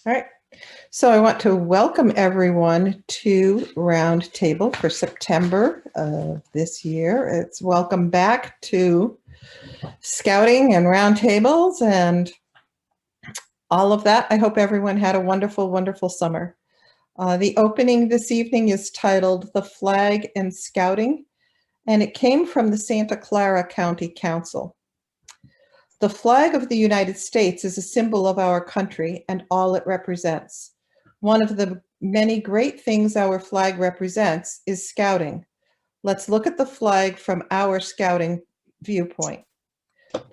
All right. So I want to welcome everyone to Roundtable for September of this year. It's welcome back to Scouting and Roundtables and all of that. I hope everyone had a wonderful, wonderful summer. The opening this evening is titled The Flag and Scouting, and it came from the Santa Clara County Council. The flag of the United States is a symbol of our country and all it represents. One of the many great things our flag represents is scouting. Let's look at the flag from our scouting viewpoint.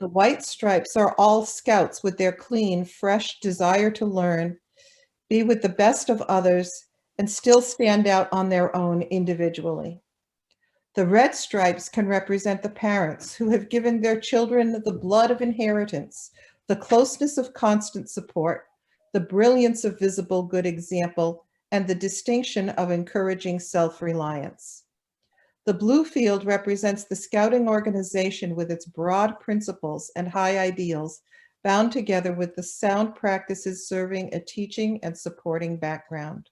The white stripes are all scouts with their clean, fresh desire to learn, be with the best of others, and still stand out on their own individually. The red stripes can represent the parents who have given their children the blood of inheritance, the closeness of constant support, the brilliance of visible good example, and the distinction of encouraging self-reliance. The blue field represents the scouting organization with its broad principles and high ideals, bound together with the sound practices serving a teaching and supporting background.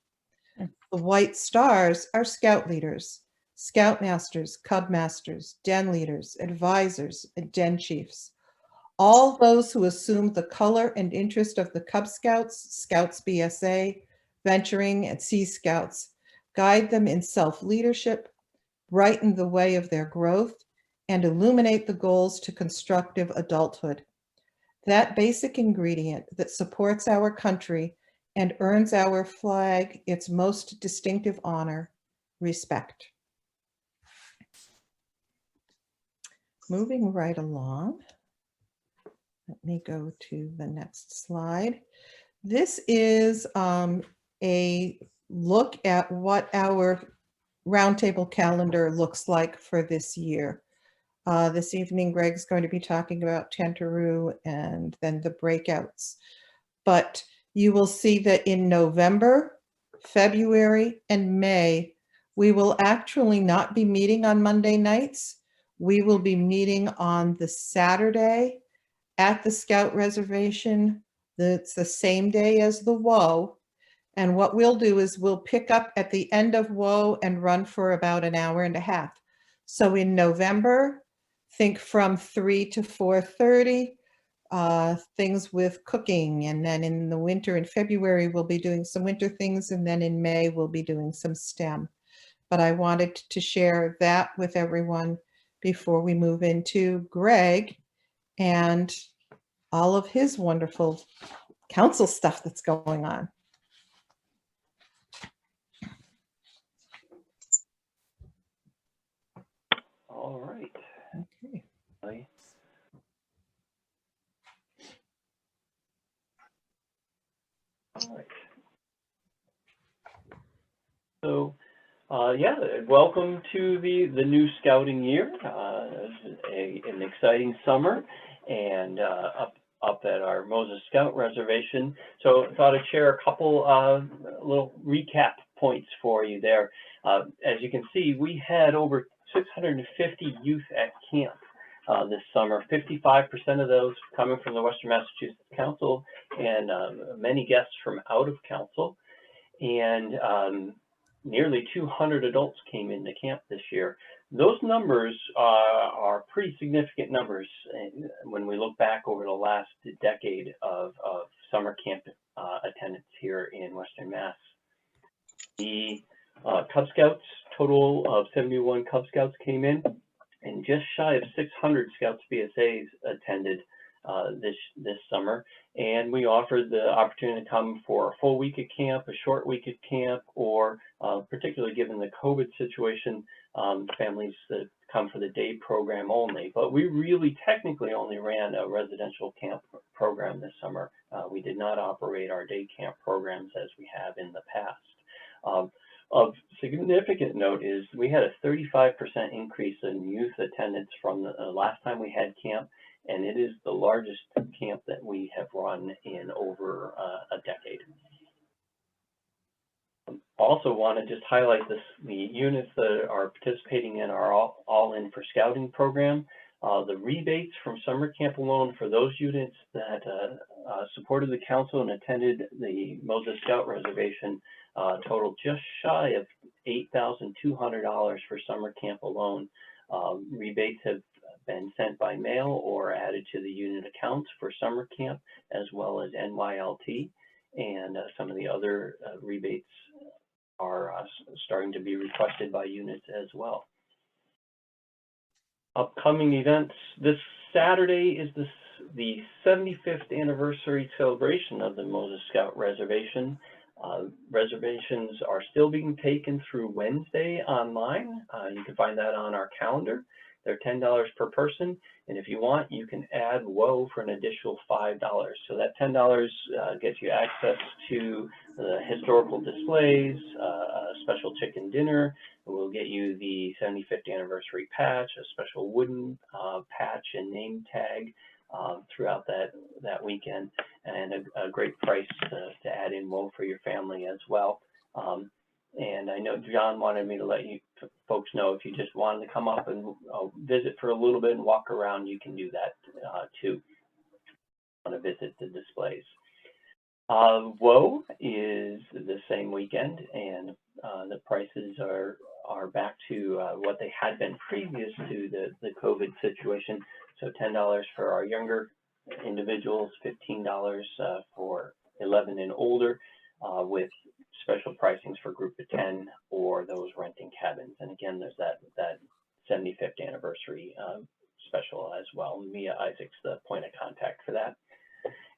The white stars are scout leaders, scoutmasters, cubmasters, den leaders, advisors, and den chiefs. All those who assume the color and interest of the Cub Scouts, Scouts BSA, Venturing, and Sea Scouts, guide them in self-leadership, brighten the way of their growth, and illuminate the goals to constructive adulthood. That basic ingredient that supports our country and earns our flag its most distinctive honor, respect. Moving right along, let me go to the next slide. This is a look at what our roundtable calendar looks like for this year. This evening, Greg's going to be talking about Tentaroo and then the breakouts. But you will see that in November, February, and May, we will actually not be meeting on Monday nights. We will be meeting on the Saturday at the Scout Reservation. It's the same day as the WOA. And what we'll do is we'll pick up at the end of WOA and run for about an hour and a half. So in November, think from 3 to 4:30, things with cooking. And then in the winter, in February, we'll be doing some winter things. And then in May, we'll be doing some STEM. But I wanted to share that with everyone before we move into Greg and all of his wonderful council stuff that's going on. All right. Okay. All right. So, yeah, welcome to the new scouting year. An exciting summer, and up at our Moses Scout Reservation. So, I thought I'd share a couple little recap points for you there. As you can see, we had over 650 youth at camp this summer. 55% of those coming from the Western Massachusetts Council, and many guests from out of council. And nearly 200 adults came into camp this year. Those numbers are pretty significant numbers when we look back over the last decade of summer camp attendance here in Western Mass. The Cub Scouts, total of 71 Cub Scouts came in, and just shy of 600 Scouts BSAs attended this summer. And we offered the opportunity to come for a full week at camp, a short week at camp, or particularly given the COVID situation, families that come for the day program only. But we really technically only ran a residential camp program this summer. We did not operate our day camp programs as we have in the past. Of significant note is we had a 35% increase in youth attendance from the last time we had camp, and it is the largest camp that we have run in over a decade. Also want to just highlight the units that are participating in our All In for Scouting program. The rebates from summer camp alone for those units that supported the council and attended the Moses Scout reservation totaled just shy of $8,200 for summer camp alone. Rebates have been sent by mail or added to the unit accounts for summer camp, as well as NYLT, and some of the other rebates are starting to be requested by units as well. Upcoming events. This Saturday is the 75th anniversary celebration of the Moses Scout Reservation. Reservations are still being taken through Wednesday online. You can find that on our calendar. They're $10 per person, and if you want, you can add WOA for an additional $5. So that $10 gets you access to the historical displays, a special chicken dinner. We'll get you the 75th anniversary patch, a special wooden patch and name tag throughout that weekend, and a great price to add in WOA for your family as well. And I know John wanted me to let you folks know if you just wanted to come up and visit for a little bit and walk around, you can do that too. Want to visit the displays. WOA is the same weekend, and the prices are back to what they had been previous to the COVID situation. So $10 for our younger individuals, $15 for 11 and older, with special pricings for group of 10 or those renting cabins. And again, there's that 75th anniversary special as well. Mia Isaac's the point of contact for that.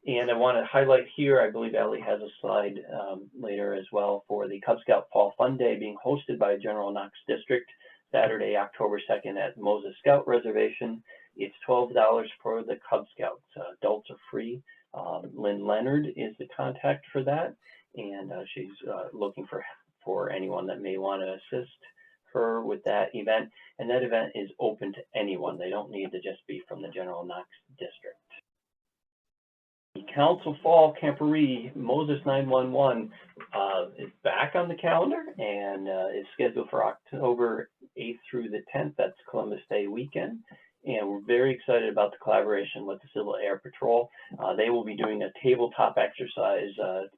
And I want to highlight here, I believe Ellie has a slide later as well, for the Cub Scout Fall Fun Day being hosted by General Knox District, Saturday, October 2nd at Moses Scout Reservation. It's $12 for the Cub Scouts. Adults are free. Lynn Leonard is the contact for that, and she's looking for anyone that may want to assist her with that event. And that event is open to anyone. They don't need to just be from the General Knox District. The Council Fall Camporee Moses 911 is back on the calendar and is scheduled for October 8th through the 10th. That's Columbus Day weekend. And we're very excited about the collaboration with the Civil Air Patrol. They will be doing a tabletop exercise,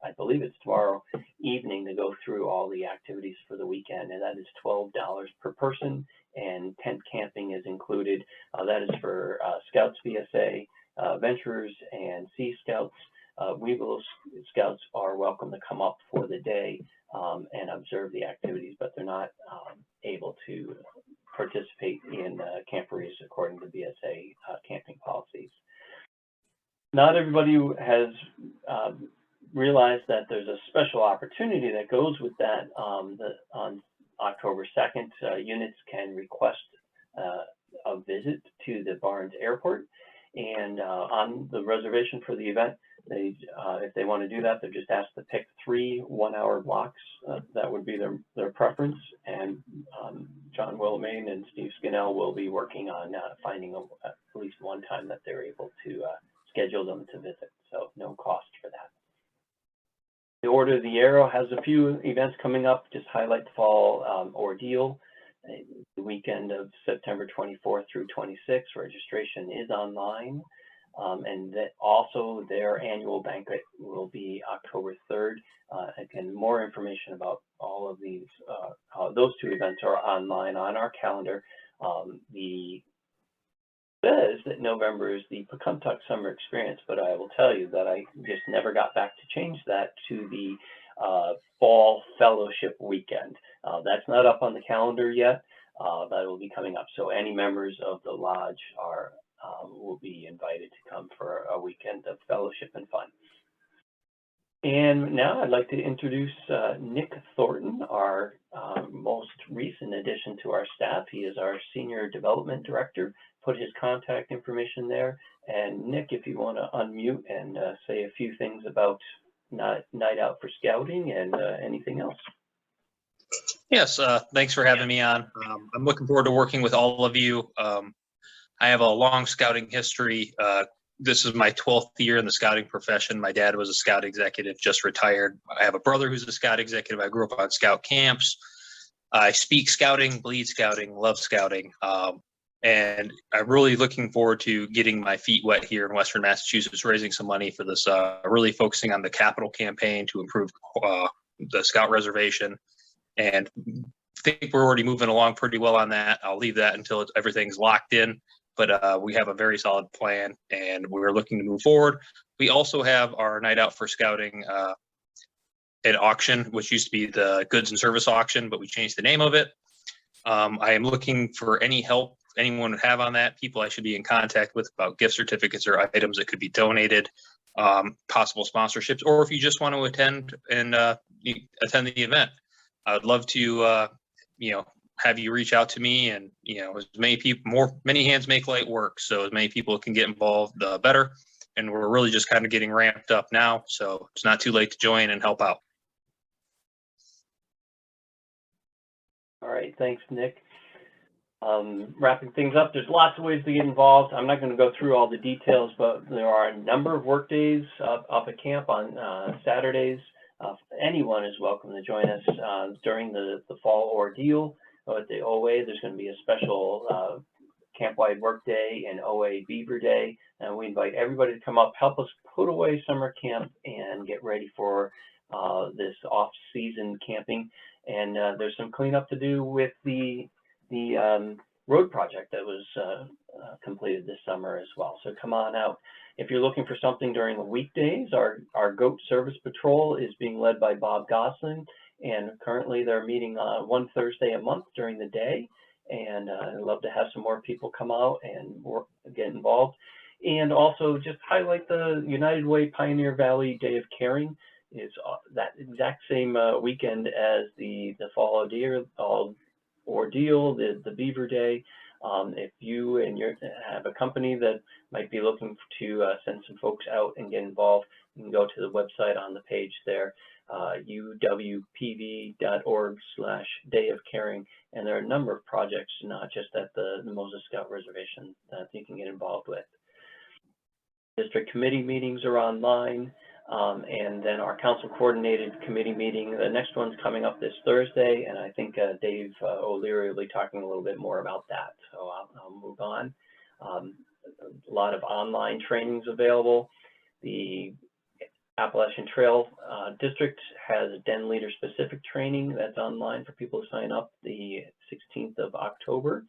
I believe it's tomorrow evening, to go through all the activities for the weekend, and that is $12 per person, and tent camping is included. That is for Scouts VSA, Venturers, and Sea Scouts. Weevil Scouts are welcome to come up for the day and observe the activities, but they're not able to participate in camporees according to BSA camping policies. Not everybody has realized that there's a special opportunity that goes with that. On October 2nd, units can request a visit to the Barnes Airport, and on the reservation for the event, if they want to do that, they're just asked to pick 3 one-hour blocks. That would be their preference, and John Willamane and Steve Skinnell will be working on finding at least one time that they're able to schedule them to visit, so no cost for that. The Order of the Arrow has a few events coming up. Just highlight the fall ordeal. The weekend of September 24th through 26th, registration is online. And that also their annual banquet will be October 3rd. Again, more information about all of these, those 2 events are online on our calendar. Says that November is the Pecumtuck Summer Experience, but I will tell you that I just never got back to change that to the Fall Fellowship Weekend. That's not up on the calendar yet. That will be coming up. So any members of the lodge will be invited to come for a weekend of fellowship and fun. And now I'd like to introduce Nick Thornton, our most recent addition to our staff. He is our Senior Development Director. Put his contact information there. And Nick, if you want to unmute and say a few things about Night Out for Scouting and anything else. Yes, thanks for having me on. I'm looking forward to working with all of you. I have a long scouting history. This is my 12th year in the scouting profession. My dad was a scout executive, just retired. I have a brother who's a scout executive. I grew up on scout camps. I speak scouting, bleed scouting, love scouting. And I'm really looking forward to getting my feet wet here in Western Massachusetts, raising some money for this, really focusing on the capital campaign to improve the Scout reservation. And I think we're already moving along pretty well on that. I'll leave that until everything's locked in. But we have a very solid plan, and we're looking to move forward. We also have our Night Out for Scouting an auction, which used to be the Goods and Service Auction, but we changed the name of it. I am looking for any help anyone would have on that, people I should be in contact with about gift certificates or items that could be donated, possible sponsorships, or if you just want to attend and attend the event. I would love to, have you reach out to me, and as many people, many hands make light work. So as many people can get involved, the better. And we're really just kind of getting ramped up now, so it's not too late to join and help out. All right, thanks, Nick. Wrapping things up, there's lots of ways to get involved. I'm not going to go through all the details, but there are a number of work days up at camp on Saturdays. Anyone is welcome to join us during the fall ordeal. At the OA, there's going to be a special camp-wide work day and OA Beaver Day, and we invite everybody to come up, help us put away summer camp and get ready for this off-season camping. And there's some cleanup to do with the road project that was completed this summer as well. So come on out. If you're looking for something during the weekdays, our goat service patrol is being led by Bob Gosselin, and currently they're meeting one Thursday a month during the day. And I'd love to have some more people come out and get involved. And also just highlight the United Way Pioneer Valley Day of Caring. Is that exact same weekend as the fall ordeal, the Beaver Day. If you and have a company that might be looking to send some folks out and get involved, you can go to the website on the page there, uwpv.org/Day of Caring, and there are a number of projects, not just at the Moses Scout Reservation, that you can get involved with. District committee meetings are online. And then our council coordinated committee meeting, the next one's coming up this Thursday, and I think Dave O'Leary will be talking a little bit more about that. So I'll move on. A lot of online trainings available. The Appalachian Trail District has Den Leader specific training that's online for people to sign up the 16th of October,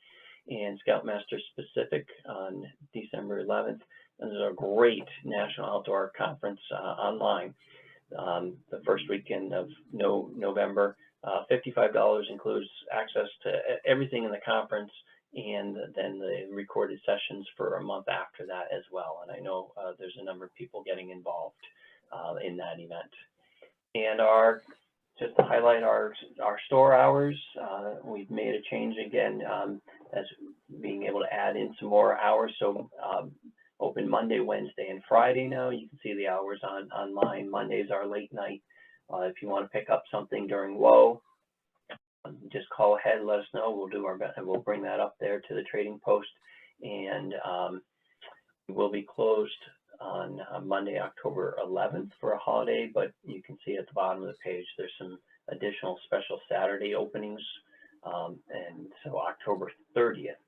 and Scoutmaster specific on December 11th. And there's a great National Outdoor Conference online the first weekend of November. $55 includes access to everything in the conference, and then the recorded sessions for a month after that as well. And I know there's a number of people getting involved in that event. And just to highlight our store hours, we've made a change again as being able to add in some more hours. So open Monday, Wednesday, and Friday now. You can see the hours online. Mondays are late night. If you want to pick up something during WOA, just call ahead, let us know. We'll do our best, and we'll bring that up there to the trading post. And we'll be closed on Monday, October 11th for a holiday, but you can see at the bottom of the page there's some additional special Saturday openings. And so October 30th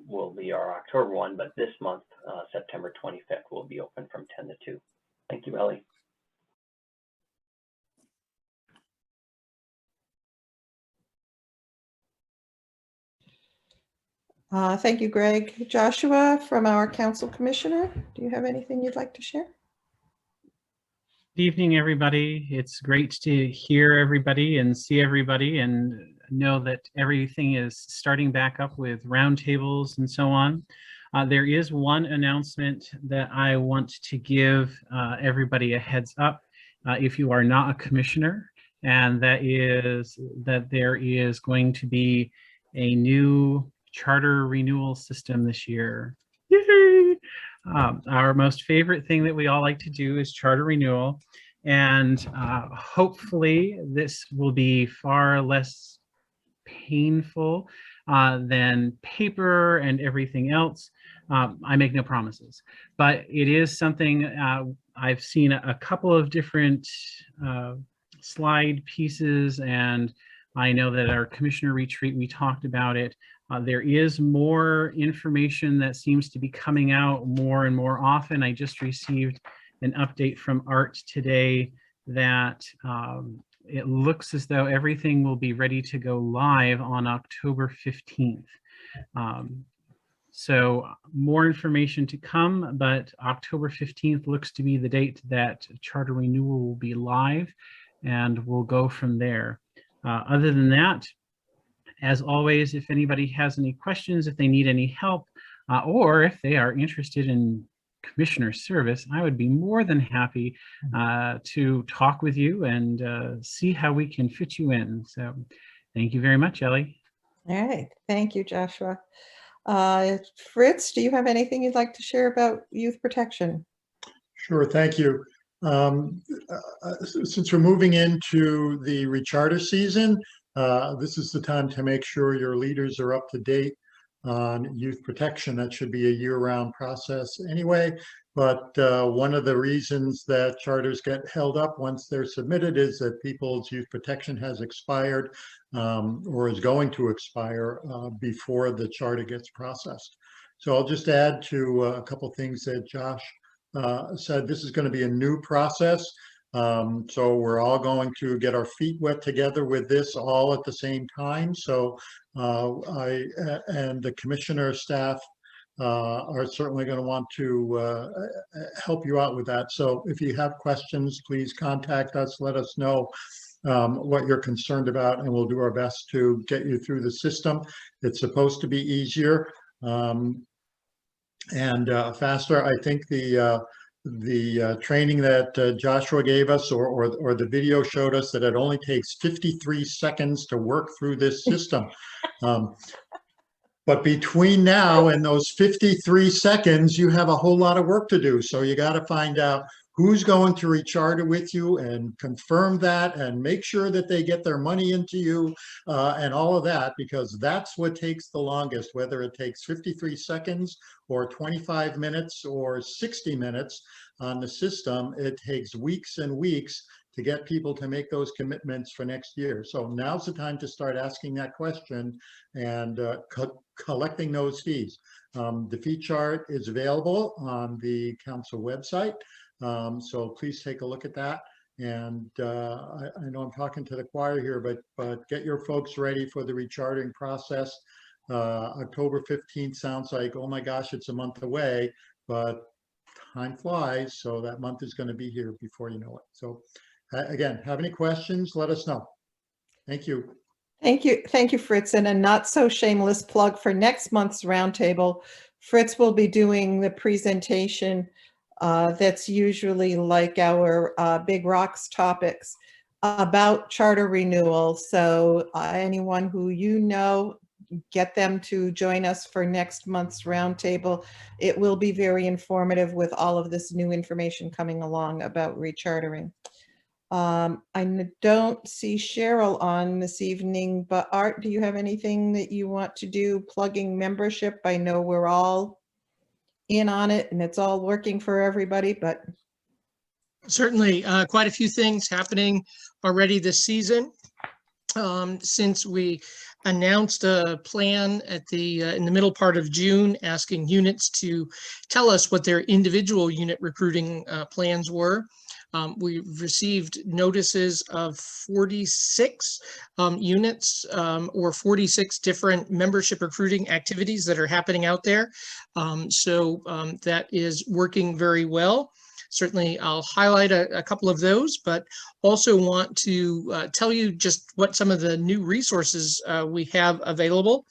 will be our October one, but this month, September 25th, will be open from 10 to 2. Thank you, Ellie. Thank you, Greg. Joshua, from our council commissioner, do you have anything you'd like to share? Good evening, everybody. It's great to hear everybody and see everybody and know that everything is starting back up with roundtables and so on. There is one announcement that I want to give everybody a heads up if you are not a commissioner, and that is that there is going to be a new charter renewal system this year. Yay! Our most favorite thing that we all like to do is charter renewal, and hopefully this will be far less painful than paper and everything else. I make no promises, but it is something I've seen a couple of different slide pieces and I know that our commissioner retreat, we talked about it. There is more information that seems to be coming out more and more often. I just received an update from Art today that it looks as though everything will be ready to go live on October 15th. So more information to come, but October 15th looks to be the date that charter renewal will be live, and we'll go from there. Other than that, as always, if anybody has any questions, if they need any help, or if they are interested in commissioner service, I would be more than happy to talk with you and see how we can fit you in. So thank you very much, Ellie. All right. Thank you, Joshua. Fritz, do you have anything you'd like to share about youth protection? Sure, thank you. Since we're moving into the recharter season, this is the time to make sure your leaders are up to date on youth protection. That should be a year-round process anyway. But one of the reasons that charters get held up once they're submitted is that people's youth protection has expired or is going to expire before the charter gets processed. So I'll just add to a couple things that Josh said. This is going to be a new process. So we're all going to get our feet wet together with this all at the same time. So I and the commissioner staff are certainly going to want to help you out with that. So if you have questions, please contact us. Let us know what you're concerned about, and we'll do our best to get you through the system. It's supposed to be easier and faster. I think the training that Joshua gave us or the video showed us that it only takes 53 seconds to work through this system. But between now and those 53 seconds, you have a whole lot of work to do. So you got to find out who's going to recharter with you and confirm that and make sure that they get their money into you and all of that, because that's what takes the longest, whether it takes 53 seconds or 25 minutes or 60 minutes on the system. It takes weeks and weeks to get people to make those commitments for next year. So now's the time to start asking that question and collecting those fees. The fee chart is available on the council website. So please take a look at that. And I know I'm talking to the choir here, but get your folks ready for the recharting process. October 15th sounds like, oh my gosh, it's a month away, but time flies. So that month is going to be here before you know it. So again, have any questions, let us know. Thank you. Thank you. Thank you, Fritz. And a not so shameless plug for next month's roundtable. Fritz will be doing the presentation that's usually like our Big Rocks topics about charter renewal. So anyone who you know, get them to join us for next month's roundtable. It will be very informative with all of this new information coming along about rechartering. I don't see Cheryl on this evening, but Art, do you have anything that you want to do plugging membership? I know we're all in on it and it's all working for everybody, but. Certainly quite a few things happening already this season. Since we announced a plan at in the middle part of June, asking units to tell us what their individual unit recruiting plans were. We've received notices of 46 units or 46 different membership recruiting activities that are happening out there. So that is working very well. Certainly, I'll highlight a couple of those, but also want to tell you just what some of the new resources we have available.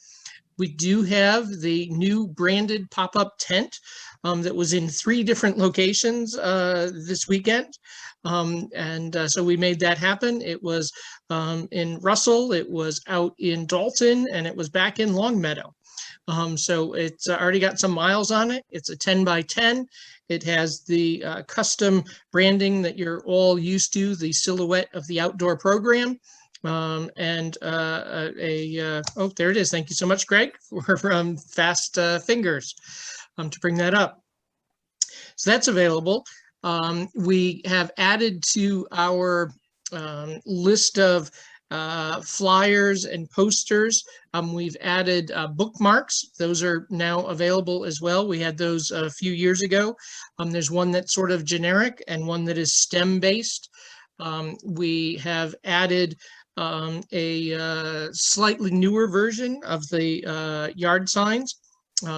We do have the new branded pop-up tent that was in 3 different locations this weekend. So we made that happen. It was in Russell, it was out in Dalton, and it was back in Longmeadow. So it's already got some miles on it. It's a 10 by 10. It has the custom branding that you're all used to, the silhouette of the outdoor program. Oh, there it is. Thank you so much, Greg, for fast fingers to bring that up. So that's available. We have added to our list of flyers and posters. We've added bookmarks. Those are now available as well. We had those a few years ago. There's one that's sort of generic and one that is STEM based. We have added a slightly newer version of the yard signs.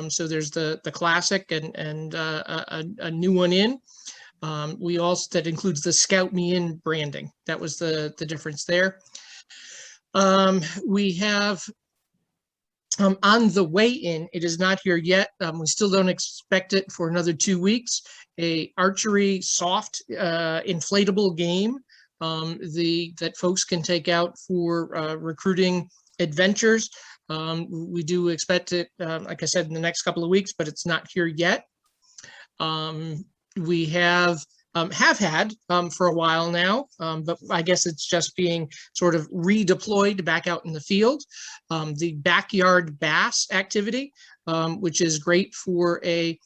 So there's the classic and a new one in. We also, that includes the Scout Me In branding. That was the difference there. We have on the way in, it is not here yet. We still don't expect it for another 2 weeks. A archery soft inflatable game that folks can take out for recruiting adventures. We do expect it, like I said, in the next couple of weeks, but it's not here yet. We have had for a while now, but I guess it's just being sort of redeployed back out in the field. The backyard bass activity, which is great for a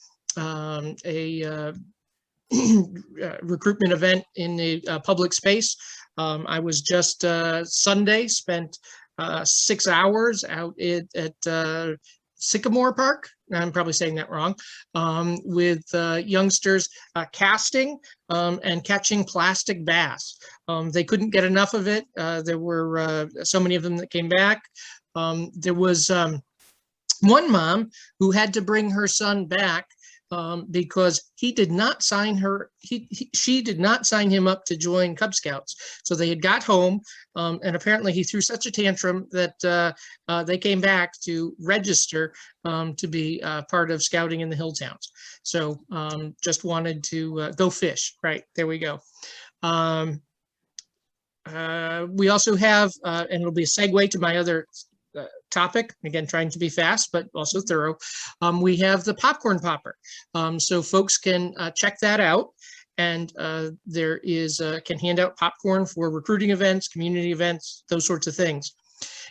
recruitment event in the public space. I was just Sunday, spent 6 hours out at Sycamore Park. I'm probably saying that wrong, with youngsters casting and catching plastic bass. They couldn't get enough of it. There were so many of them that came back. There was one mom who had to bring her son back because he did not sign her, she did not sign him up to join Cub Scouts. So they had got home, and apparently he threw such a tantrum that they came back to register to be part of scouting in the hill towns. So just wanted to go fish, right? There we go. We also have, and it'll be a segue to my other topic, again, trying to be fast, but also thorough. We have the popcorn popper. So folks can check that out. And there is, can hand out popcorn for recruiting events, community events, those sorts of things.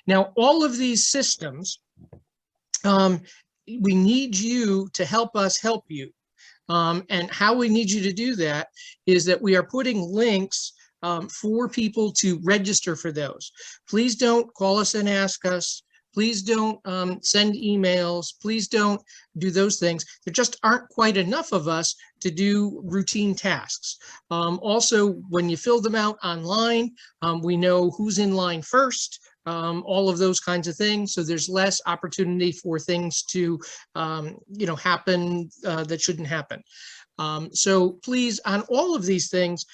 Now, all of these systems, we need you to help us help you. And how we need you to do that is that we are putting links for people to register for those. Please don't call us and ask us. Please don't send emails. Please don't do those things. There just aren't quite enough of us to do routine tasks. Also, when you fill them out online, we know who's in line first, all of those kinds of things. So there's less opportunity for things to, happen that shouldn't happen. So please, on all of these things,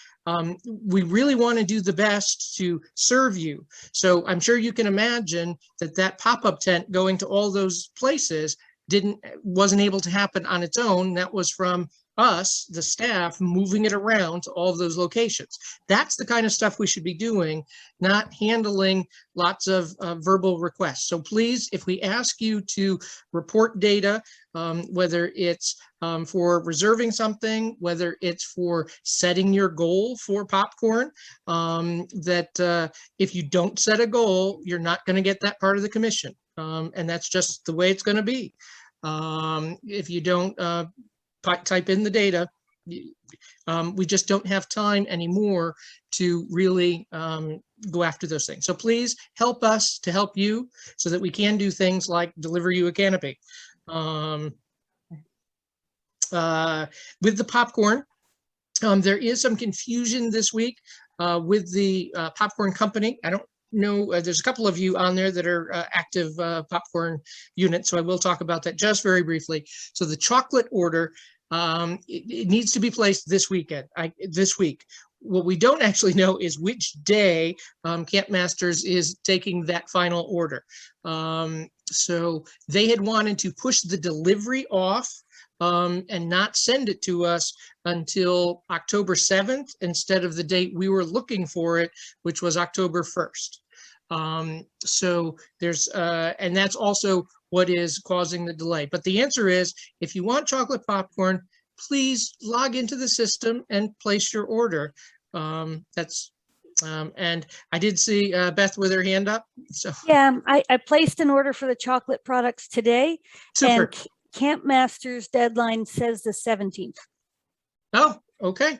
we really want to do the best to serve you. So I'm sure you can imagine that that pop-up tent going to all those places wasn't able to happen on its own. That was from us, the staff, moving it around to all of those locations. That's the kind of stuff we should be doing, not handling lots of verbal requests. So please, if we ask you to report data, whether it's for reserving something, whether it's for setting your goal for popcorn, that if you don't set a goal, you're not going to get that part of the commission. And that's just the way it's going to be. If you don't type in the data, we just don't have time anymore to really go after those things. So please help us to help you so that we can do things like deliver you a canopy. With the popcorn, there is some confusion this week with the popcorn company. I don't know, there's a couple of you on there that are active popcorn units, so I will talk about that just very briefly. So the chocolate order, it needs to be placed this weekend, this week. What we don't actually know is which day Camp Masters is taking that final order. So they had wanted to push the delivery off and not send it to us until October 7th instead of the date we were looking for it, which was October 1st. So there's, and that's also what is causing the delay. But the answer is, if you want chocolate popcorn, please log into the system and place your order. And I did see Beth with her hand up. So yeah, I placed an order for the chocolate products today. super. And Camp Masters deadline says the 17th. Oh, okay.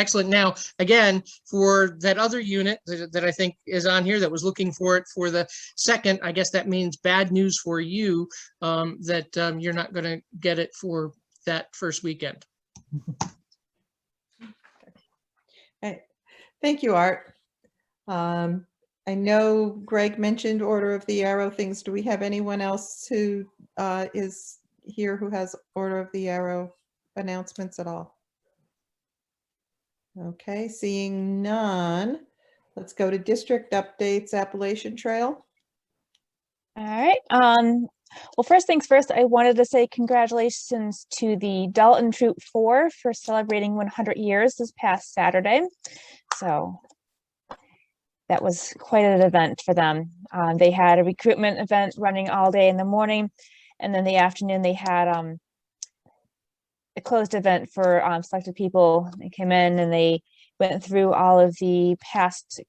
Excellent. Now, again, for that other unit that I think is on here that was looking for it for the second, I guess that means bad news for you, that you're not going to get it for that first weekend. Hey, thank you, Art. I know Greg mentioned Order of the Arrow things. Do we have anyone else who is here who has Order of the Arrow announcements at all? Okay, seeing none, let's go to district updates, Appalachian Trail. All right. Well, first things first, I wanted to say congratulations to the Dalton Troop 4 for celebrating 100 years this past Saturday. So that was quite an event for them. They had a recruitment event running all day in the morning, and then the afternoon they had a closed event for selected people. They came in and they went through all of the past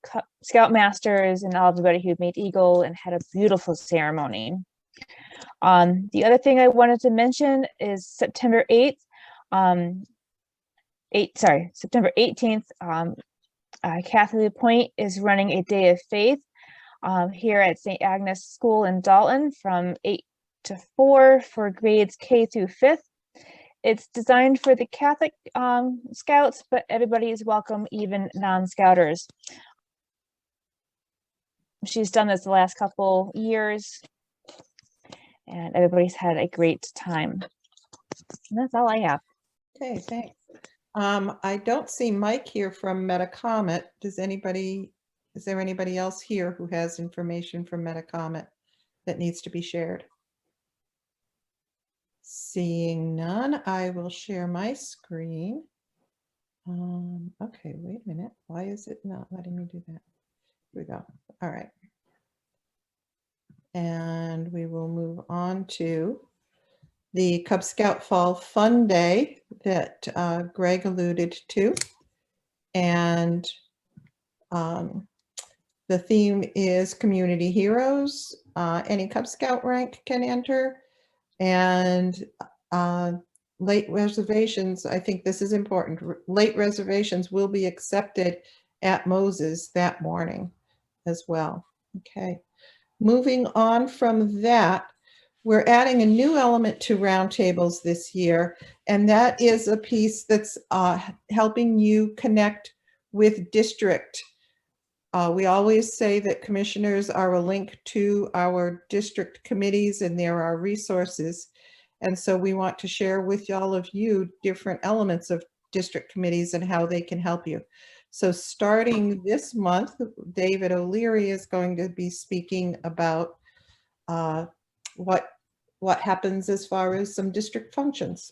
Scout Masters and everybody who made Eagle and had a beautiful ceremony. The other thing I wanted to mention is September 8th, September 18th, Kathy LaPointe is running a Day of Faith here at St. Agnes School in Dalton from 8 to 4 for grades K through 5th. It's designed for the Catholic Scouts, but everybody is welcome, even non-Scouters. She's done this the last couple years, and everybody's had a great time. And that's all I have. Okay, thanks. I don't see Mike here from Metacomet. Is there anybody else here who has information from Metacomet that needs to be shared? Seeing none, I will share my screen. Okay, wait a minute. Why is it not letting me do that? Here we go. All right. And we will move on to the Cub Scout Fall Fun Day that Greg alluded to. And the theme is Community Heroes. Any Cub Scout rank can enter. And late reservations, I think this is important. Late reservations will be accepted at Moses that morning as well. Okay. Moving on from that, we're adding a new element to roundtables this year, and that is a piece that's helping you connect with district. We always say that commissioners are a link to our district committees and there are resources. And so we want to share with all of you different elements of district committees and how they can help you. So starting this month, David O'Leary is going to be speaking about what happens as far as some district functions.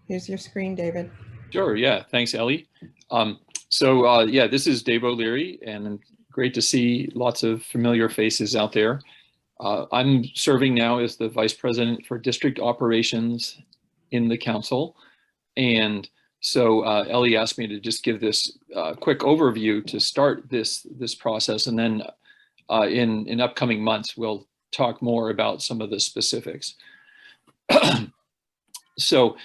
Here's your screen, David. Sure, yeah, thanks, Ellie. Yeah, this is Dave O'Leary, and great to see lots of familiar faces out there. I'm serving now as the Vice President for District Operations in the Council. And so Ellie asked me to just give this quick overview to start this process. And then in upcoming months, we'll talk more about some of the specifics. So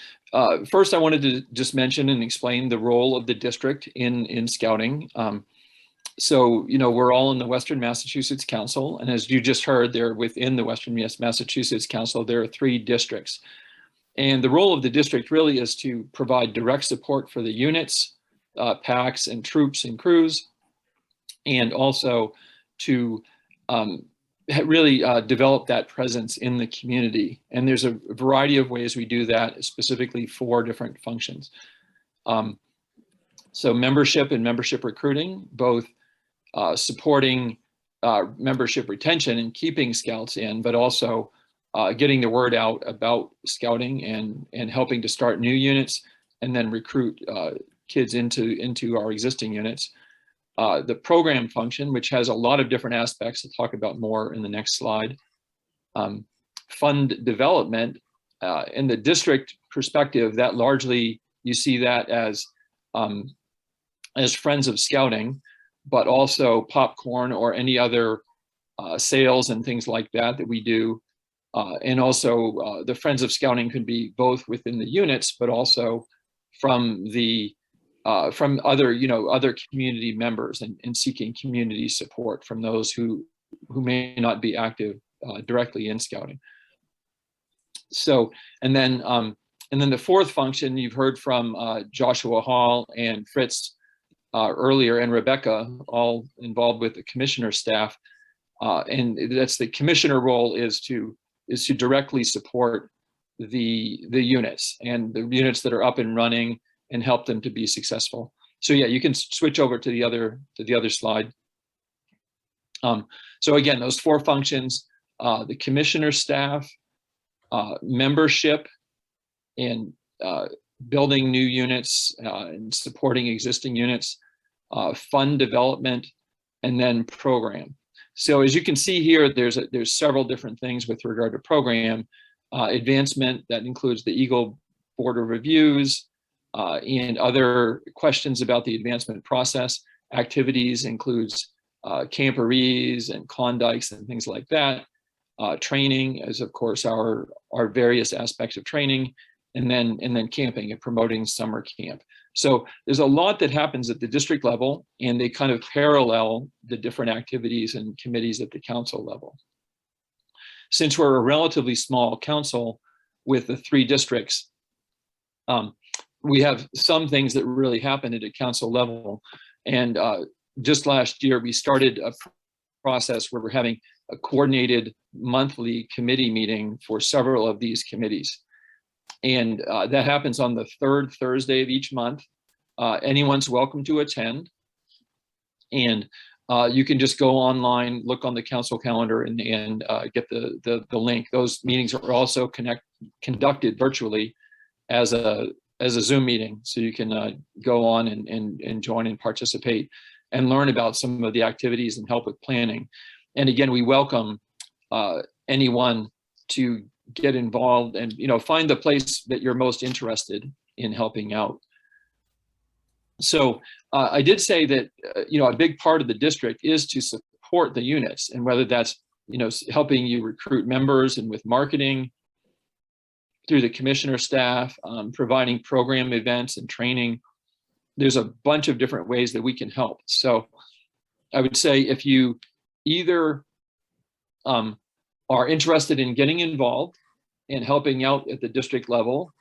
first, I wanted to just mention and explain the role of the district in scouting. So, you know, we're all in the Western Massachusetts Council, and as you just heard, they're within the Western Massachusetts Council. There are 3 districts. And the role of the district really is to provide direct support for the units, packs, and troops and crews, and also to really develop that presence in the community. And there's a variety of ways we do that, specifically 4 different functions. So membership and membership recruiting, both supporting membership retention and keeping scouts in, but also getting the word out about scouting and helping to start new units and then recruit kids into our existing units. The program function, which has a lot of different aspects to talk about more in the next slide. Fund development, in the district perspective, that largely you see that as Friends of Scouting, but also popcorn or any other sales and things like that we do. And also the Friends of Scouting could be both within the units, but also from other, other community members and seeking community support from those who may not be active directly in Scouting. So, and then the fourth function, you've heard from Joshua Hall and Fritz earlier, and Rebecca, all involved with the commissioner staff. And that's the commissioner role, is to directly support the units and the units that are up and running and help them to be successful. So yeah, you can switch over to the other slide. So again, those four functions: the commissioner staff, membership, and building new units and supporting existing units, fund development, and then program. So as you can see here, there's several different things with regard to program. Advancement, that includes the Eagle Board of Reviews and other questions about the advancement process. Activities includes camporees and Klondikes and things like that. Training is, of course, our various aspects of training, and then camping and promoting summer camp. So there's a lot that happens at the district level, and they kind of parallel the different activities and committees at the council level. Since we're a relatively small council with the 3 districts, we have some things that really happen at a council level. And just last year, we started a process where we're having a coordinated monthly committee meeting for several of these committees. And that happens on the 3rd Thursday of each month. Anyone's welcome to attend. And you can just go online, look on the council calendar, and get the link. Those meetings are also conducted virtually as a Zoom meeting. So you can go on and join and participate and learn about some of the activities and help with planning. And again, we welcome anyone to get involved and find the place that you're most interested in helping out. So I did say that a big part of the district is to support the units, and whether that's helping you recruit members and with marketing through the commissioner staff, providing program events and training. There's a bunch of different ways that we can help. So I would say if you either are interested in getting involved and helping out at the district level,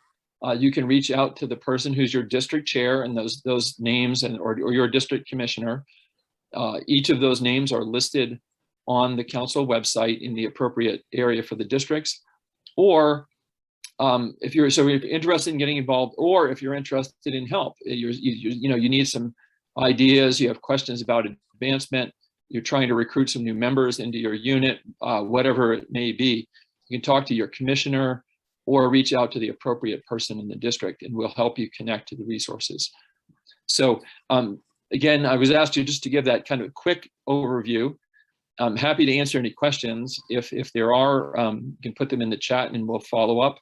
you can reach out to the person who's your district chair and those names, or your district commissioner. Each of those names are listed on the council website in the appropriate area for the districts. Or if you're interested in getting involved, or if you're interested in help, you need some ideas, you have questions about advancement, you're trying to recruit some new members into your unit, whatever it may be, you can talk to your commissioner or reach out to the appropriate person in the district, and we'll help you connect to the resources. So again, I was asked you just to give that kind of quick overview. I'm happy to answer any questions. If there are, you can put them in the chat and we'll follow up.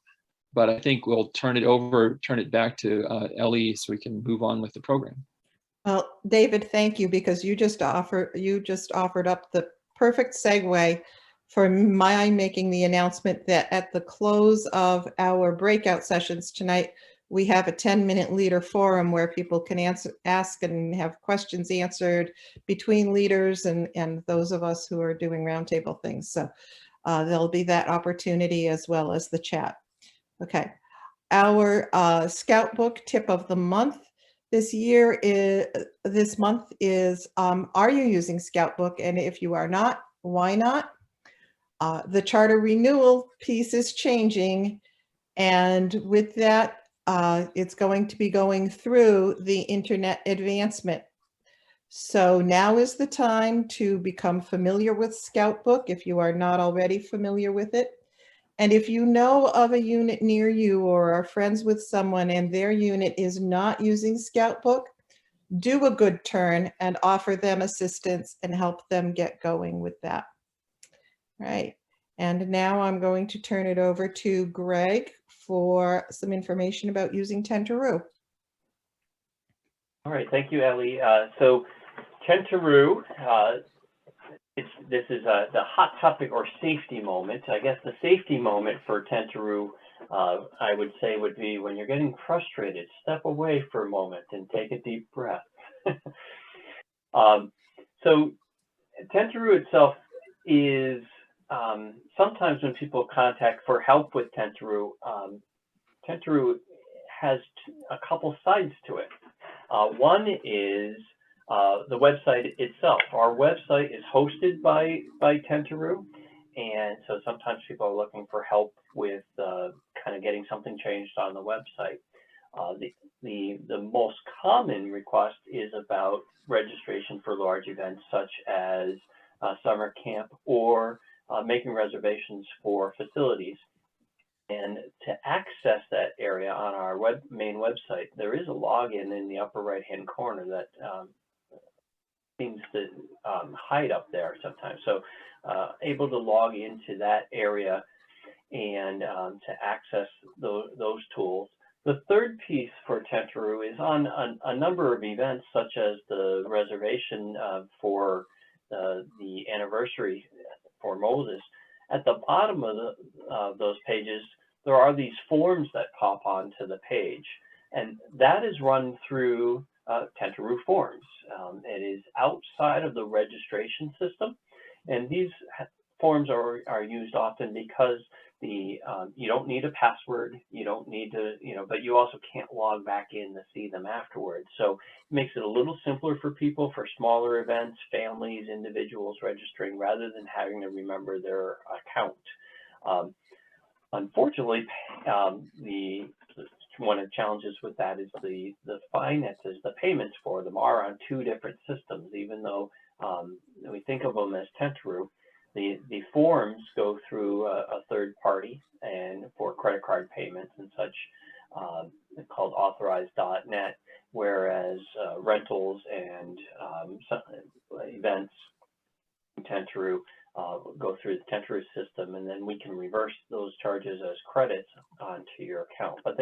But I think we'll turn it back to Ellie so we can move on with the program. Well, David, thank you, because you just offered up the perfect segue for my making the announcement that at the close of our breakout sessions tonight, we have a 10-minute leader forum where people can ask and have questions answered between leaders and those of us who are doing roundtable things. So there'll be that opportunity as well as the chat. Okay, our Scout Book tip of the month this month is, are you using Scout Book? And if you are not, why not? The charter renewal piece is changing, and with that, it's going to be going through the internet advancement. So now is the time to become familiar with Scout Book if you are not already familiar with it. And if you know of a unit near you or are friends with someone and their unit is not using Scout Book, do a good turn and offer them assistance and help them get going with that. All right. And now I'm going to turn it over to Greg for some information about using Tentaroo. All right, thank you, Ellie. So Tentaroo, this is the hot topic or safety moment. I guess the safety moment for Tentaroo I would say would be when you're getting frustrated, step away for a moment and take a deep breath. So Tentaroo itself is sometimes when people contact for help with Tentaroo, Tentaroo has a couple sides to it. One is the website itself. Our website is hosted by Tentaroo, and so sometimes people are looking for help with kind of getting something changed on the website. The most common request is about registration for large events such as summer camp or making reservations for facilities. And to access that area on our main website, there is a login in the upper right-hand corner that seems to hide up there sometimes. So able to log into that area and to access those tools. The third piece for Tentaroo is on a number of events, such as the reservation for the anniversary for Moses. At the bottom of those pages, there are these forms that pop onto the page, and that is run through Tentaroo Forms. It is outside of the registration system, and these forms are used often because you don't need a password, you don't need to, but you also can't log back in to see them afterwards. So it makes it a little simpler for people for smaller events, families, individuals registering, rather than having to remember their account. Unfortunately, one of the challenges with that is the finances, the payments for them are on two different systems, even though we think of them as Tentaroo. The forms go through a third party and for credit card payments and such, called authorized.net, whereas rentals and events in Tentaroo go through the Tentaroo system, and then we can reverse those charges as credits onto your account. But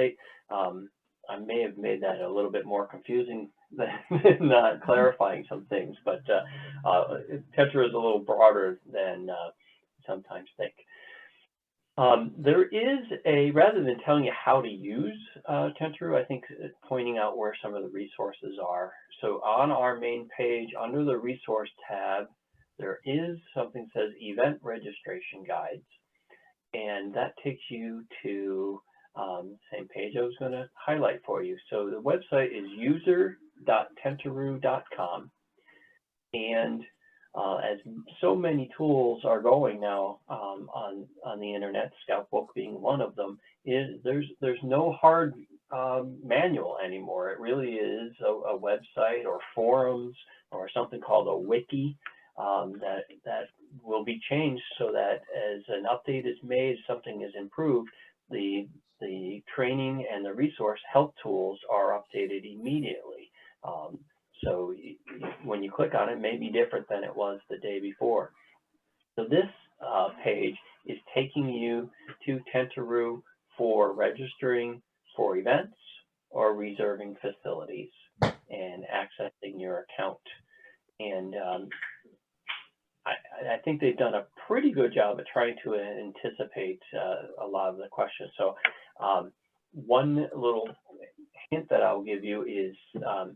I may have made that a little bit more confusing than not clarifying some things, but Tentaroo is a little broader than sometimes think. There is rather than telling you how to use Tentaroo, I think pointing out where some of the resources are. So on our main page, under the resource tab, there is something that says event registration guides, and that takes you to same page I was going to highlight for you. So the website is user.tentaroo.com, and as so many tools are going now on the internet, Scoutbook being one of them, there's no hard manual anymore. It really is a website or forums or something called a wiki that will be changed so that as an update is made, something is improved, the training and the resource help tools are updated immediately. So when you click on it, it may be different than it was the day before. So this page is taking you to Tentaroo for registering for events or reserving facilities and accessing your account. And I think they've done a pretty good job at trying to anticipate a lot of the questions. So one little hint that I'll give you is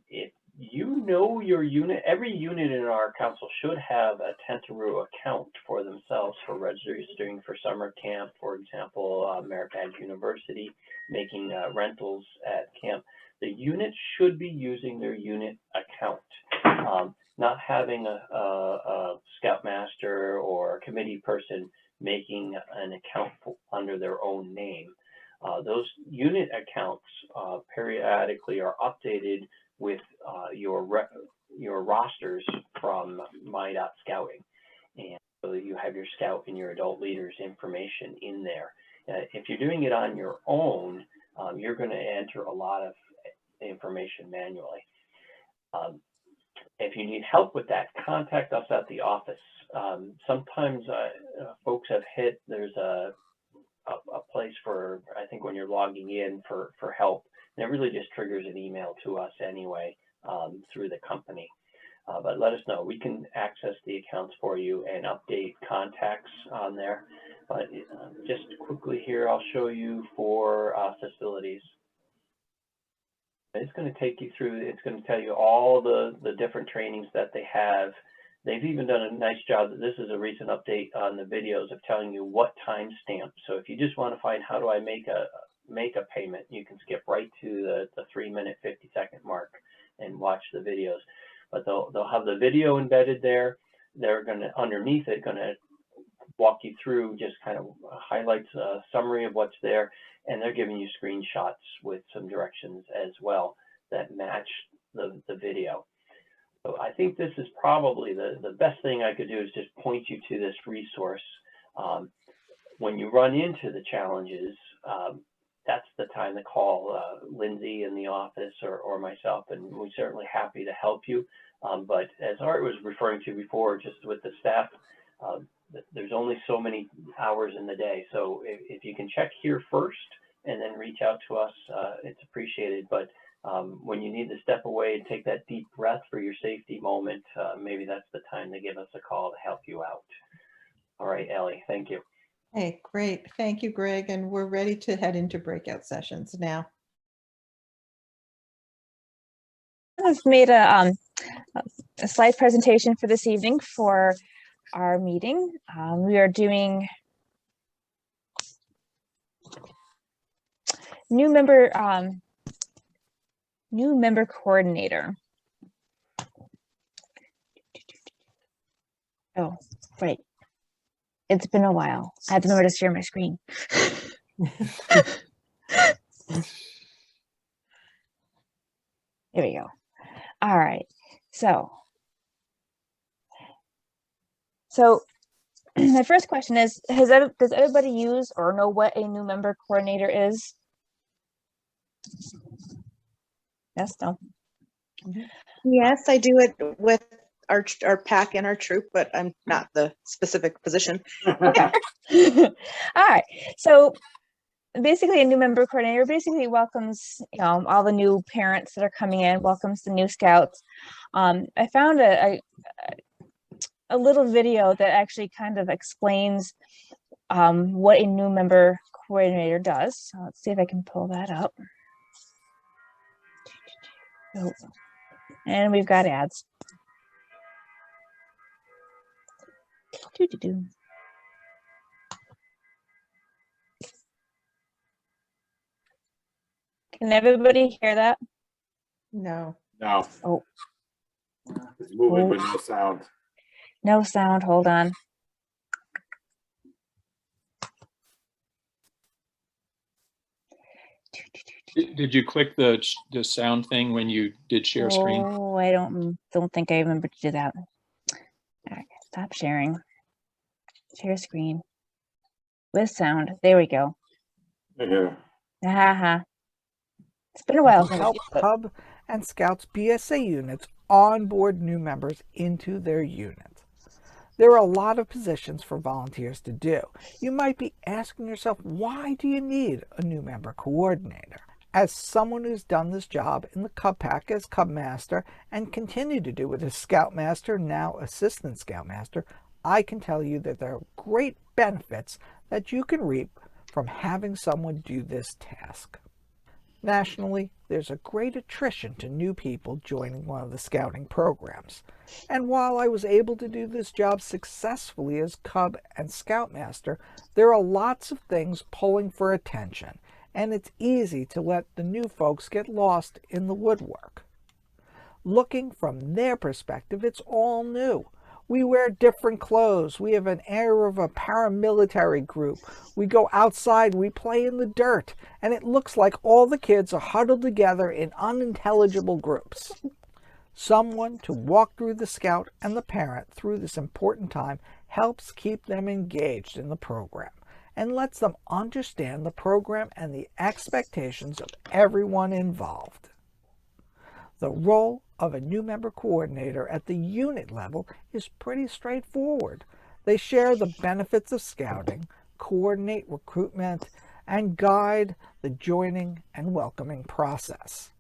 if you know your unit, every unit in our council should have a Tentaroo account for themselves for registering for summer camp, for example, Merritt Badge University, making rentals at camp. The unit should be using their unit account. Not having a scoutmaster or a committee person making an account under their own name. Those unit accounts periodically are updated with your rosters from my.scouting, and so that you have your scout and your adult leaders information in there. If you're doing it on your own, you're going to enter a lot of information manually. If you need help with that, contact us at the office. Sometimes folks have hit, there's a place for, I think when you're logging in for help, and it really just triggers an email to us anyway through the company. But let us know. We can access the accounts for you and update contacts on there. But just quickly here, I'll show you for facilities. It's going to take you through, it's going to tell you all the different trainings that they have. They've even done a nice job. This is a recent update on the videos of telling you what timestamp. So if you just want to find how do I make a payment, you can skip right to the 3-minute 50-second mark and watch the videos. But they'll have the video embedded there. They're going to, underneath it, going to walk you through, just kind of highlights a summary of what's there, and they're giving you screenshots with some directions as well that match the video. So I think this is probably the best thing I could do, is just point you to this resource. When you run into the challenges, that's the time to call Lindsay in the office or myself, and we're certainly happy to help you. But as Art was referring to before, just with the staff, there's only so many hours in the day. So if you can check here first and then reach out to us, it's appreciated. But when you need to step away and take that deep breath for your safety moment, maybe that's the time to give us a call to help you out. All right, Ellie, thank you. Hey, great. Thank you, Greg. And we're ready to head into breakout sessions now. I've made a slide presentation for this evening for our meeting. We are doing new member coordinator. Oh, right. It's been a while. I have to remember to share my screen. There we go. All right. So my first question is, does everybody use or know what a new member coordinator is? Yes, no? Yes, I do it with our pack and our troop, but I'm not the specific position. Okay. All right. So basically a new member coordinator basically welcomes, all the new parents that are coming in, welcomes the new scouts. I found a little video that actually kind of explains what a new member coordinator does. So let's see if I can pull that up. Oh. And we've got ads. Can everybody hear that? No. No. Oh. It's moving, but no sound. No sound. Hold on. Did you click the sound thing when you did share screen? Oh, I don't think I remember to do that. All right, stop sharing. Share screen with sound. There we go. Yeah. It's been a while. To help Cub and Scouts BSA units onboard new members into their unit. There are a lot of positions for volunteers to do. You might be asking yourself, why do you need a new member coordinator? As someone who's done this job in the Cub Pack as Cub Master and continue to do it as Scoutmaster, now Assistant Scoutmaster, I can tell you that there are great benefits that you can reap from having someone do this task. Nationally, there's a great attrition to new people joining one of the scouting programs. And while I was able to do this job successfully as Cub and Scoutmaster, there are lots of things pulling for attention, and it's easy to let the new folks get lost in the woodwork. Looking from their perspective, it's all new. We wear different clothes. We have an air of a paramilitary group. We go outside, we play in the dirt, and it looks like all the kids are huddled together in unintelligible groups. Someone to walk through the scout and the parent through this important time helps keep them engaged in the program and lets them understand the program and the expectations of everyone involved. The role of a new member coordinator at the unit level is pretty straightforward. They share the benefits of scouting, coordinate recruitment, and guide the joining and welcoming process.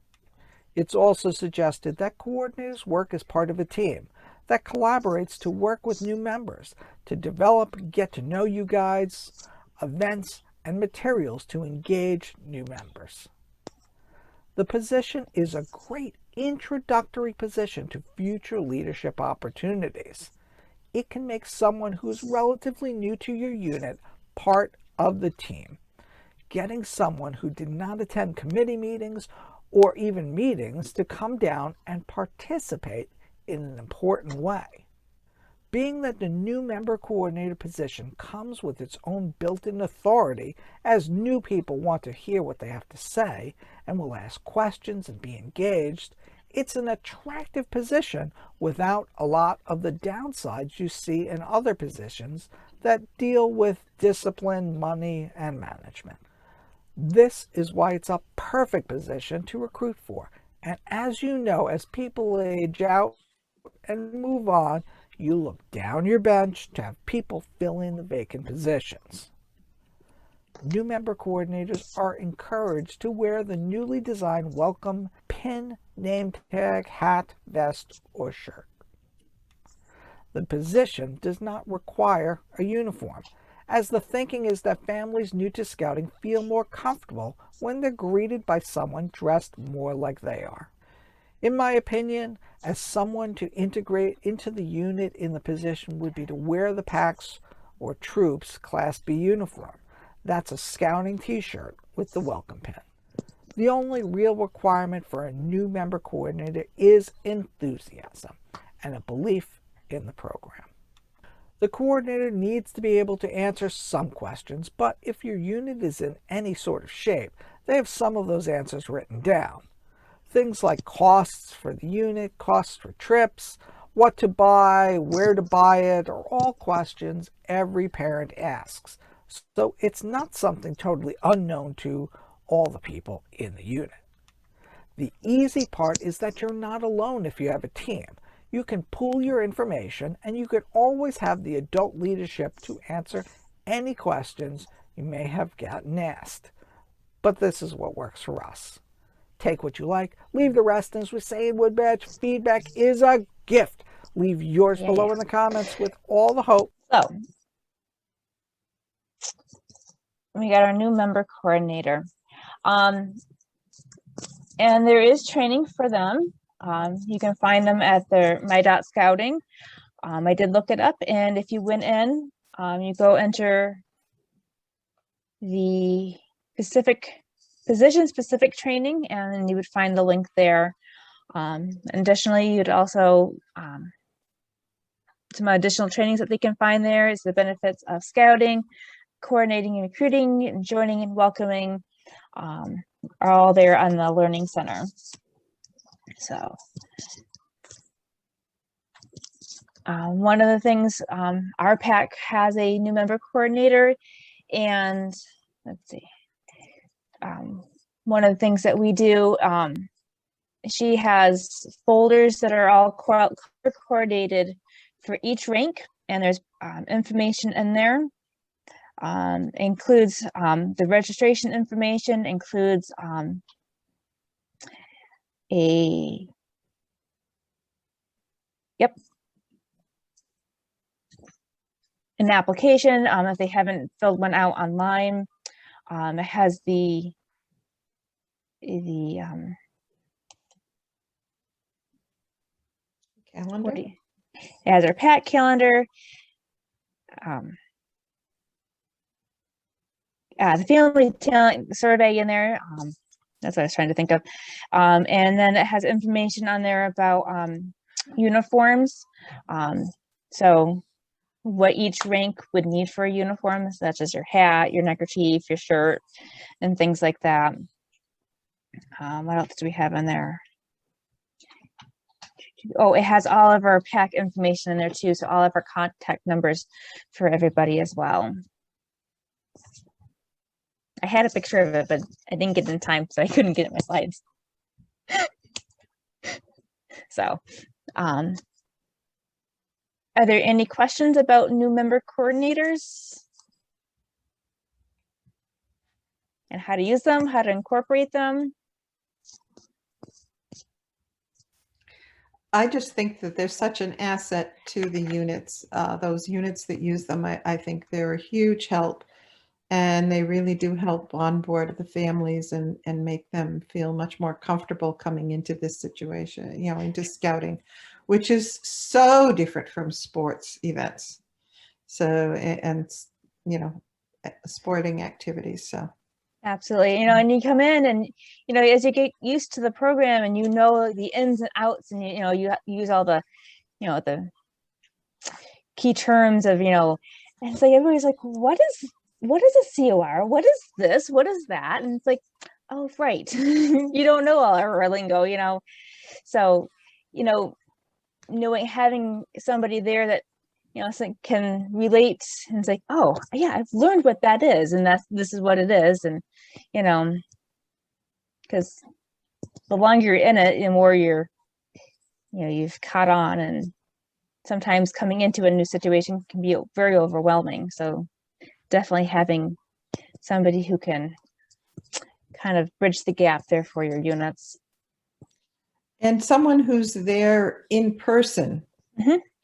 It's also suggested that coordinators work as part of a team. that collaborates to work with new members to develop get-to-know-you guides, events, and materials to engage new members. The position is a great introductory position to future leadership opportunities. It can make someone who's relatively new to your unit part of the team. Getting someone who did not attend committee meetings or even meetings to come down and participate in an important way. Being that the new member coordinator position comes with its own built-in authority, as new people want to hear what they have to say and will ask questions and be engaged, it's an attractive position without a lot of the downsides you see in other positions that deal with discipline, money, and management. This is why it's a perfect position to recruit for. And as you know, as people age out and move on, you look down your bench to have people fill in the vacant positions. New member coordinators are encouraged to wear the newly designed welcome pin, name tag, hat, vest, or shirt. The position does not require a uniform, as the thinking is that families new to scouting feel more comfortable when they're greeted by someone dressed more like they are. In my opinion, as someone to integrate into the unit in the position would be to wear the PAC's or troops Class B uniform. That's a scouting t-shirt with the welcome pin. The only real requirement for a new member coordinator is enthusiasm and a belief in the program. The coordinator needs to be able to answer some questions, but if your unit is in any sort of shape, they have some of those answers written down. Things like costs for the unit, costs for trips, what to buy, where to buy it, are all questions every parent asks. So it's not something totally unknown to all the people in the unit. The easy part is that you're not alone if you have a team. You can pool your information and you can always have the adult leadership to answer any questions you may have gotten asked. But this is what works for us. Take what you like, leave the rest, and as we say in Woodbatch, feedback is a gift. Leave yours below in the comments with all the hope. So we got our new member coordinator. And there is training for them. You can find them at their my.scouting. I did look it up, and if you went in, you go enter the position-specific training, and you would find the link there. Additionally, you'd also, some additional trainings that they can find there is the benefits of scouting, coordinating and recruiting, and joining and welcoming, are all there on the Learning Center. So one of the things, our PAC has a new member coordinator, and let's see, one of the things that we do, she has folders that are all coordinated for each rank, and there's information in there. Includes the registration information, includes an application if they haven't filled one out online. It has the Calendar. It has our PAC calendar. The family talent survey in there. That's what I was trying to think of. And then it has information on there about uniforms. So what each rank would need for a uniform, such as your hat, your neckerchief, your shirt, and things like that. What else do we have in there? Oh, it has all of our PAC information in there too. So all of our contact numbers for everybody as well. I had a picture of it, but I didn't get it in time, so I couldn't get it in my slides. So, are there any questions about new member coordinators? And how to use them, how to incorporate them? I just think that they're such an asset to the units, those units that use them. I think they're a huge help. And they really do help onboard the families and make them feel much more comfortable coming into this situation, you know, into scouting, which is so different from sports events. So, and, you know, sporting activities. So. Absolutely. You know, and you come in and, you know, as you get used to the program and you know the ins and outs and, you know, you use all the, you know, the key terms of, you know, and it's like everybody's like, what is a COR? What is this? What is that? And it's like, oh, right. You don't know all our lingo, you know. So, you know, having somebody there that, you know, can relate and it's like, oh, yeah, I've learned what that is, and this is what it is, and you know, because the longer you're in it, the more you've caught on, and sometimes coming into a new situation can be very overwhelming. So definitely having somebody who can kind of bridge the gap there for your units. And someone who's there in person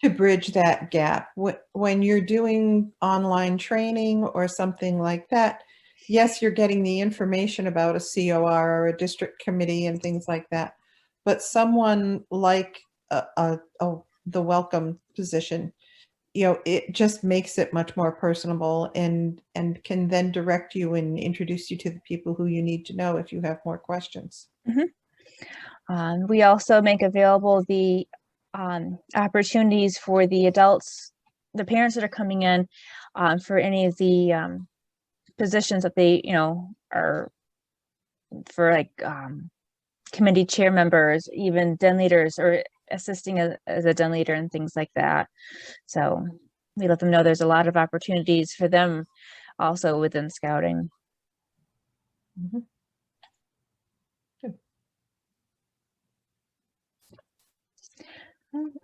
to bridge that gap. When you're doing online training or something like that, yes, you're getting the information about a COR or a district committee and things like that. But someone like the welcome position, you know, it just makes it much more personable and can then direct you and introduce you to the people who you need to know if you have more questions. We also make available the opportunities for the adults, the parents that are coming in for any of the positions that they, you know, are for like committee chair members, even den leaders, or assisting as a den leader and things like that. So we let them know there's a lot of opportunities for them also within scouting.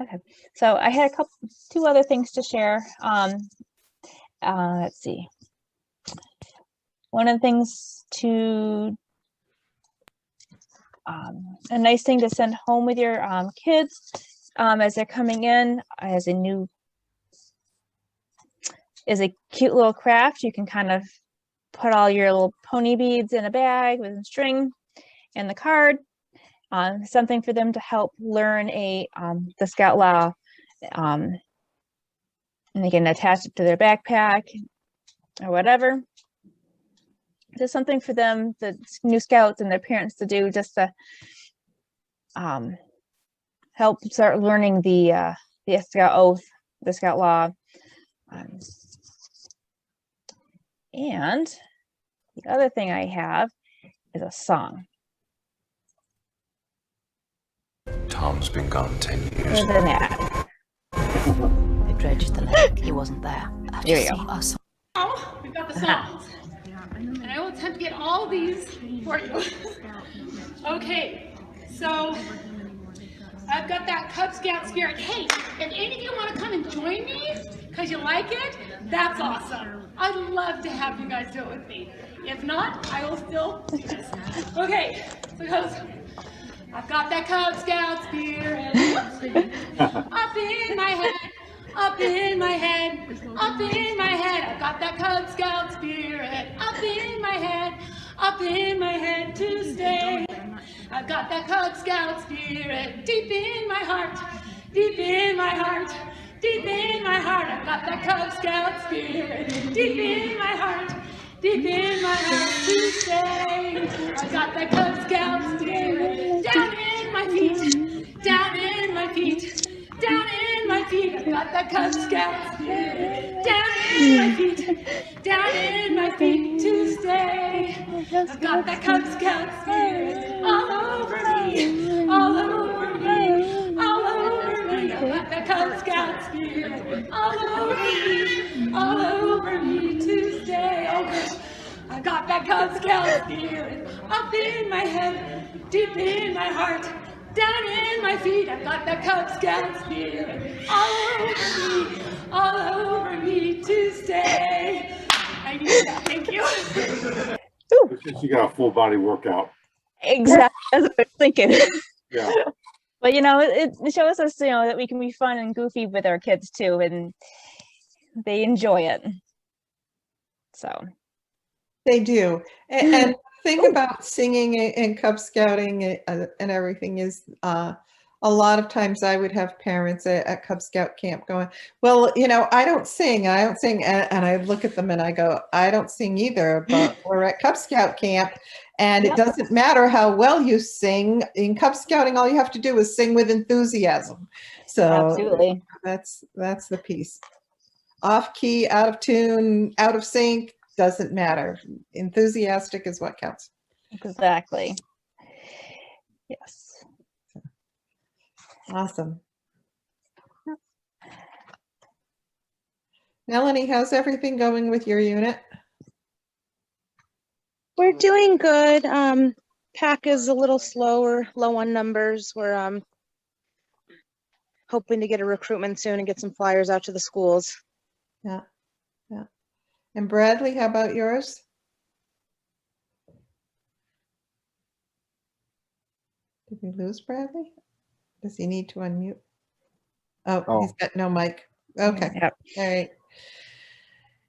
Okay, so I had two other things to share. Let's see. One of the things a nice thing to send home with your kids as they're coming in as is a cute little craft. You can kind of put all your little pony beads in a bag with a string and the card. Something for them to help learn the Scout Law, and they can attach it to their backpack or whatever. Just something for them, the new scouts and their parents, to do, just to help start learning the Scout Oath, the Scout Law. And the other thing I have is a song. Tom's been gone 10 years. With an ad. We dredged the lake. He wasn't there. Here we go. Oh, we've got the songs. And I will attempt to get all these for you. Okay, so I've got that Cub Scout spirit. Hey, if any of you want to come and join me because you like it, that's awesome. I'd love to have you guys do it with me. If not, I will still do this. Okay, so it goes. I've got that Cub Scout spirit up in my head, up in my head, up in my head. I've got that Cub Scout spirit up in my head to stay. I've got that Cub Scout spirit deep in my heart, deep in my heart, deep in my heart. I've got that Cub Scout spirit deep in my heart, deep in my heart to stay. I've got that Cub Scout spirit down in my feet, down in my feet, down in my feet. I've got that Cub Scout spirit down in my feet, down in my feet to stay. I've got that Cub Scout spirit all over me, all over me, all over me. I've got that Cub Scout spirit all over me to stay. Oh gosh. I got that Cub Scout spirit up in my head, deep in my heart, down in my feet. I've got that Cub Scout spirit all over me to stay. I need that. Thank you. Since you got a full body workout. Exactly. That's what I was thinking. Yeah. But it shows us, that we can be fun and goofy with our kids too, and they enjoy it. So They do. And the thing about singing and Cub Scouting and everything is a lot of times I would have parents at Cub Scout camp going, well, I don't sing. And I look at them and I go, I don't sing either, but we're at Cub Scout camp. And it doesn't matter how well you sing. In Cub Scouting, all you have to do is sing with enthusiasm. So absolutely, that's the piece. Off key, out of tune, out of sync, doesn't matter. Enthusiastic is what counts. Exactly. Yes. Awesome. Melanie, how's everything going with your unit? We're doing good. PAC is a little slower, low on numbers. We're hoping to get a recruitment soon and get some flyers out to the schools. Yeah. And Bradley, how about yours? Did we lose Bradley? Does he need to unmute? Oh, he's got no mic. Okay. Yep. All right.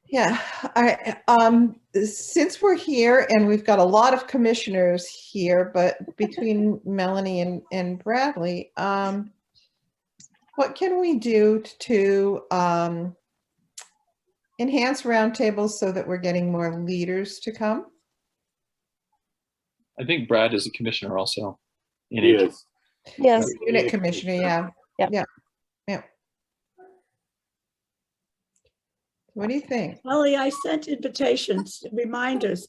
Yeah. Since we're here and we've got a lot of commissioners here, but between Melanie and Bradley, what can we do to enhance roundtables so that we're getting more leaders to come? I think Brad is a commissioner also. He is. Yes. Unit commissioner, yeah. Yep. Yeah. What do you think? Molly, I sent invitations, reminders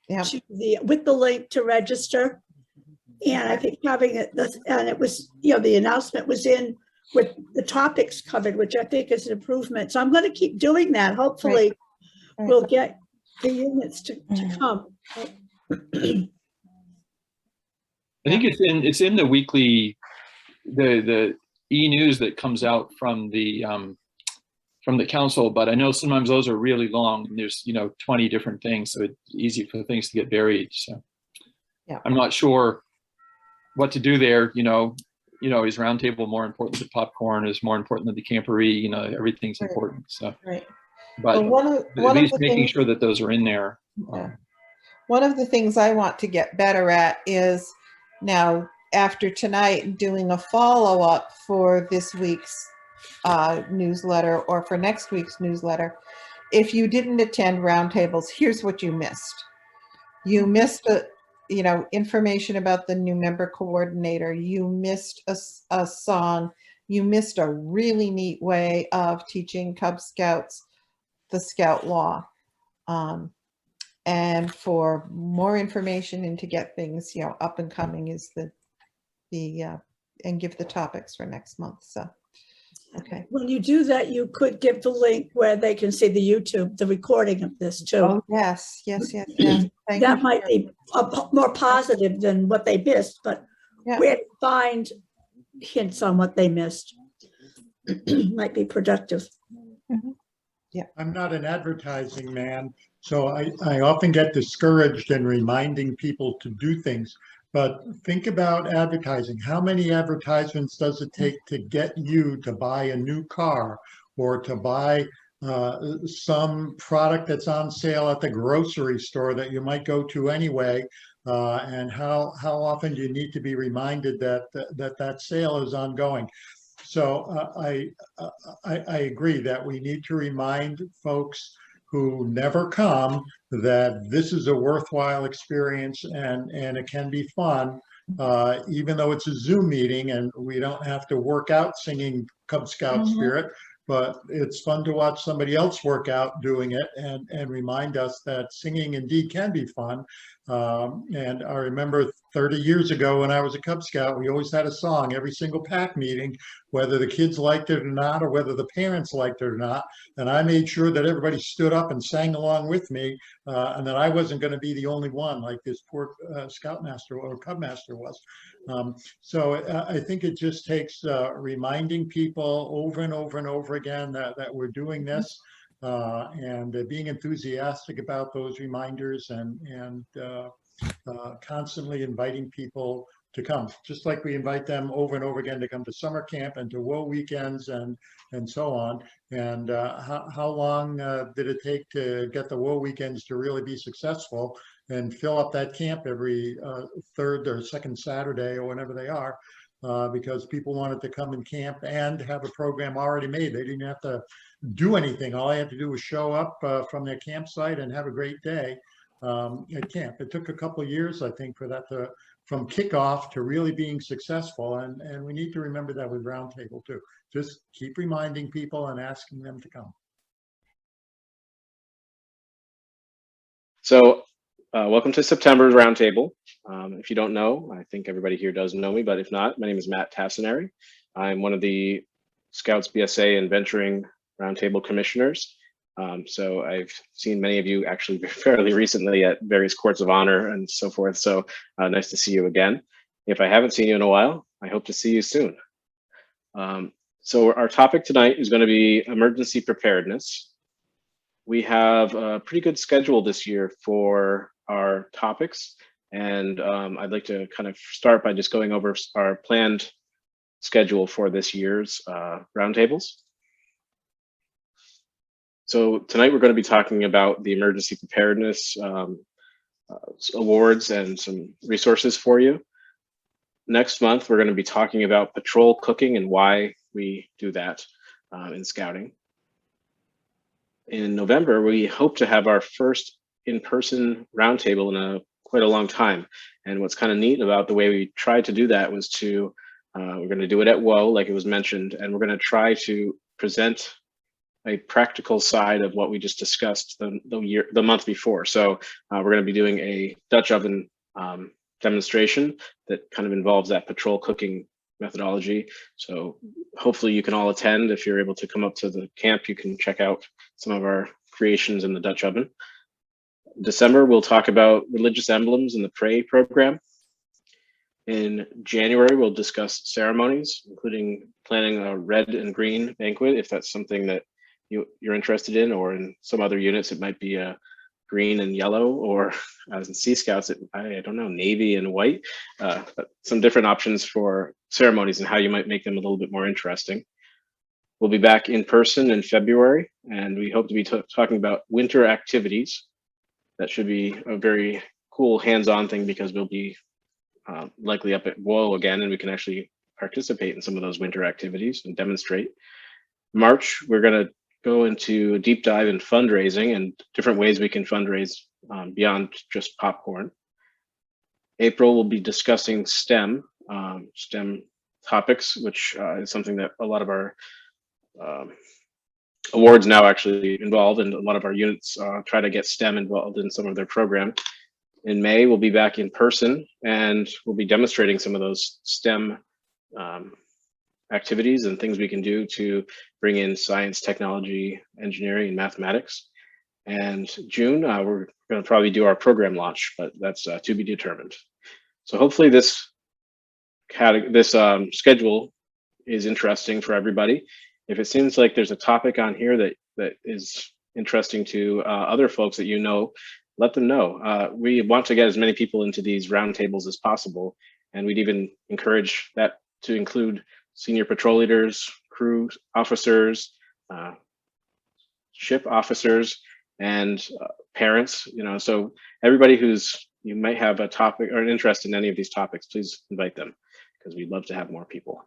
Yeah. to with the link to register. And I think having it, and it was, the announcement was in with the topics covered, which I think is an improvement. So I'm going to keep doing that. Hopefully we'll get the units to come. I think it's in the weekly, the e-news that comes out from the council, but I know sometimes those are really long and there's 20 different things, so it's easy for things to get buried. So yeah, I'm not sure what to do there. Is roundtable more important than popcorn? Is more important than the camporee? Everything's important. So but well, at least making sure that those are in there. One of the things I want to get better at is now, after tonight, doing a follow-up for this week's newsletter or for next week's newsletter. If you didn't attend roundtables, here's what you missed. You missed information about the new member coordinator. You missed a song. You missed a really neat way of teaching Cub Scouts the Scout Law. And for more information and to get things, up and coming is and give the topics for next month. So, okay. When you do that, you could give the link where they can see the recording of this too. Oh, yes. Thank that you. might be more positive than what they missed, but where to find hints on what they missed might be productive. Mm-hmm. Yeah. I'm not an advertising man, so I often get discouraged in reminding people to do things. But think about advertising. How many advertisements does it take to get you to buy a new car or to buy some product that's on sale at the grocery store that you might go to anyway? And how often do you need to be reminded that sale is ongoing? So I agree that we need to remind folks who never come that this is a worthwhile experience and it can be fun, even though it's a Zoom meeting and we don't have to work out singing Cub Scout spirit, but it's fun to watch somebody else work out doing it and remind us that singing indeed can be fun. And I remember 30 years ago when I was a Cub Scout, we always had a song every single PAC meeting, whether the kids liked it or not, or whether the parents liked it or not. And I made sure that everybody stood up and sang along with me, and that I wasn't going to be the only one like this poor Scoutmaster or Cub Master was. So I think it just takes reminding people over and over and over again that we're doing this. And being enthusiastic about those reminders and constantly inviting people to come, just like we invite them over and over again to come to summer camp and to WOA weekends and so on. And how long did it take to get the WOA weekends to really be successful and fill up that camp every third or second Saturday or whenever they are? Because people wanted to come and camp and have a program already made. They didn't have to do anything. All they had to do was show up from their campsite and have a great day at camp. It took a couple of years, I think, for that from kickoff to really being successful. And we need to remember that with Roundtable too. Just keep reminding people and asking them to come. So welcome to September's Roundtable. If you don't know, I think everybody here does know me, but if not, my name is Matt Tassinari. I'm one of the Scouts BSA and Venturing Roundtable Commissioners. So I've seen many of you actually fairly recently at various courts of honor and so forth. So nice to see you again. If I haven't seen you in a while, I hope to see you soon. So our topic tonight is going to be emergency preparedness. We have a pretty good schedule this year for our topics. And I'd like to kind of start by just going over our planned schedule for this year's roundtables. So tonight we're going to be talking about the emergency preparedness awards and some resources for you. Next month, we're going to be talking about patrol cooking and why we do that in scouting. In November, we hope to have our first in-person roundtable in quite a long time. And what's kind of neat about the way we tried to do that was we're going to do it at WOA, like it was mentioned, and we're going to try to present a practical side of what we just discussed the month before. So we're going to be doing a Dutch oven demonstration that kind of involves that patrol cooking methodology. So hopefully you can all attend. If you're able to come up to the camp, you can check out some of our creations in the Dutch oven. December, we'll talk about religious emblems in the Pray program. In January, we'll discuss ceremonies, including planning a red and green banquet, if that's something that you're interested in, or in some other units, it might be a green and yellow, or as in Sea Scouts, I don't know, navy and white, but some different options for ceremonies and how you might make them a little bit more interesting. We'll be back in person in February, and we hope to be talking about winter activities. That should be a very cool hands-on thing because we'll be likely up at WOA again, and we can actually participate in some of those winter activities and demonstrate. March, we're going to go into a deep dive in fundraising and different ways we can fundraise beyond just popcorn. April, we'll be discussing STEM topics, which is something that a lot of our awards now actually involve, and a lot of our units try to get STEM involved in some of their program. In May, we'll be back in person, and we'll be demonstrating some of those STEM activities and things we can do to bring in science, technology, engineering, and mathematics. And June, we're going to probably do our program launch, but that's to be determined. So hopefully this schedule is interesting for everybody. If it seems like there's a topic on here that is interesting to other folks that you know, let them know. We want to get as many people into these roundtables as possible, and we'd even encourage that to include senior patrol leaders, crew officers, ship officers, and parents. So everybody you might have a topic or an interest in any of these topics, please invite them, because we'd love to have more people.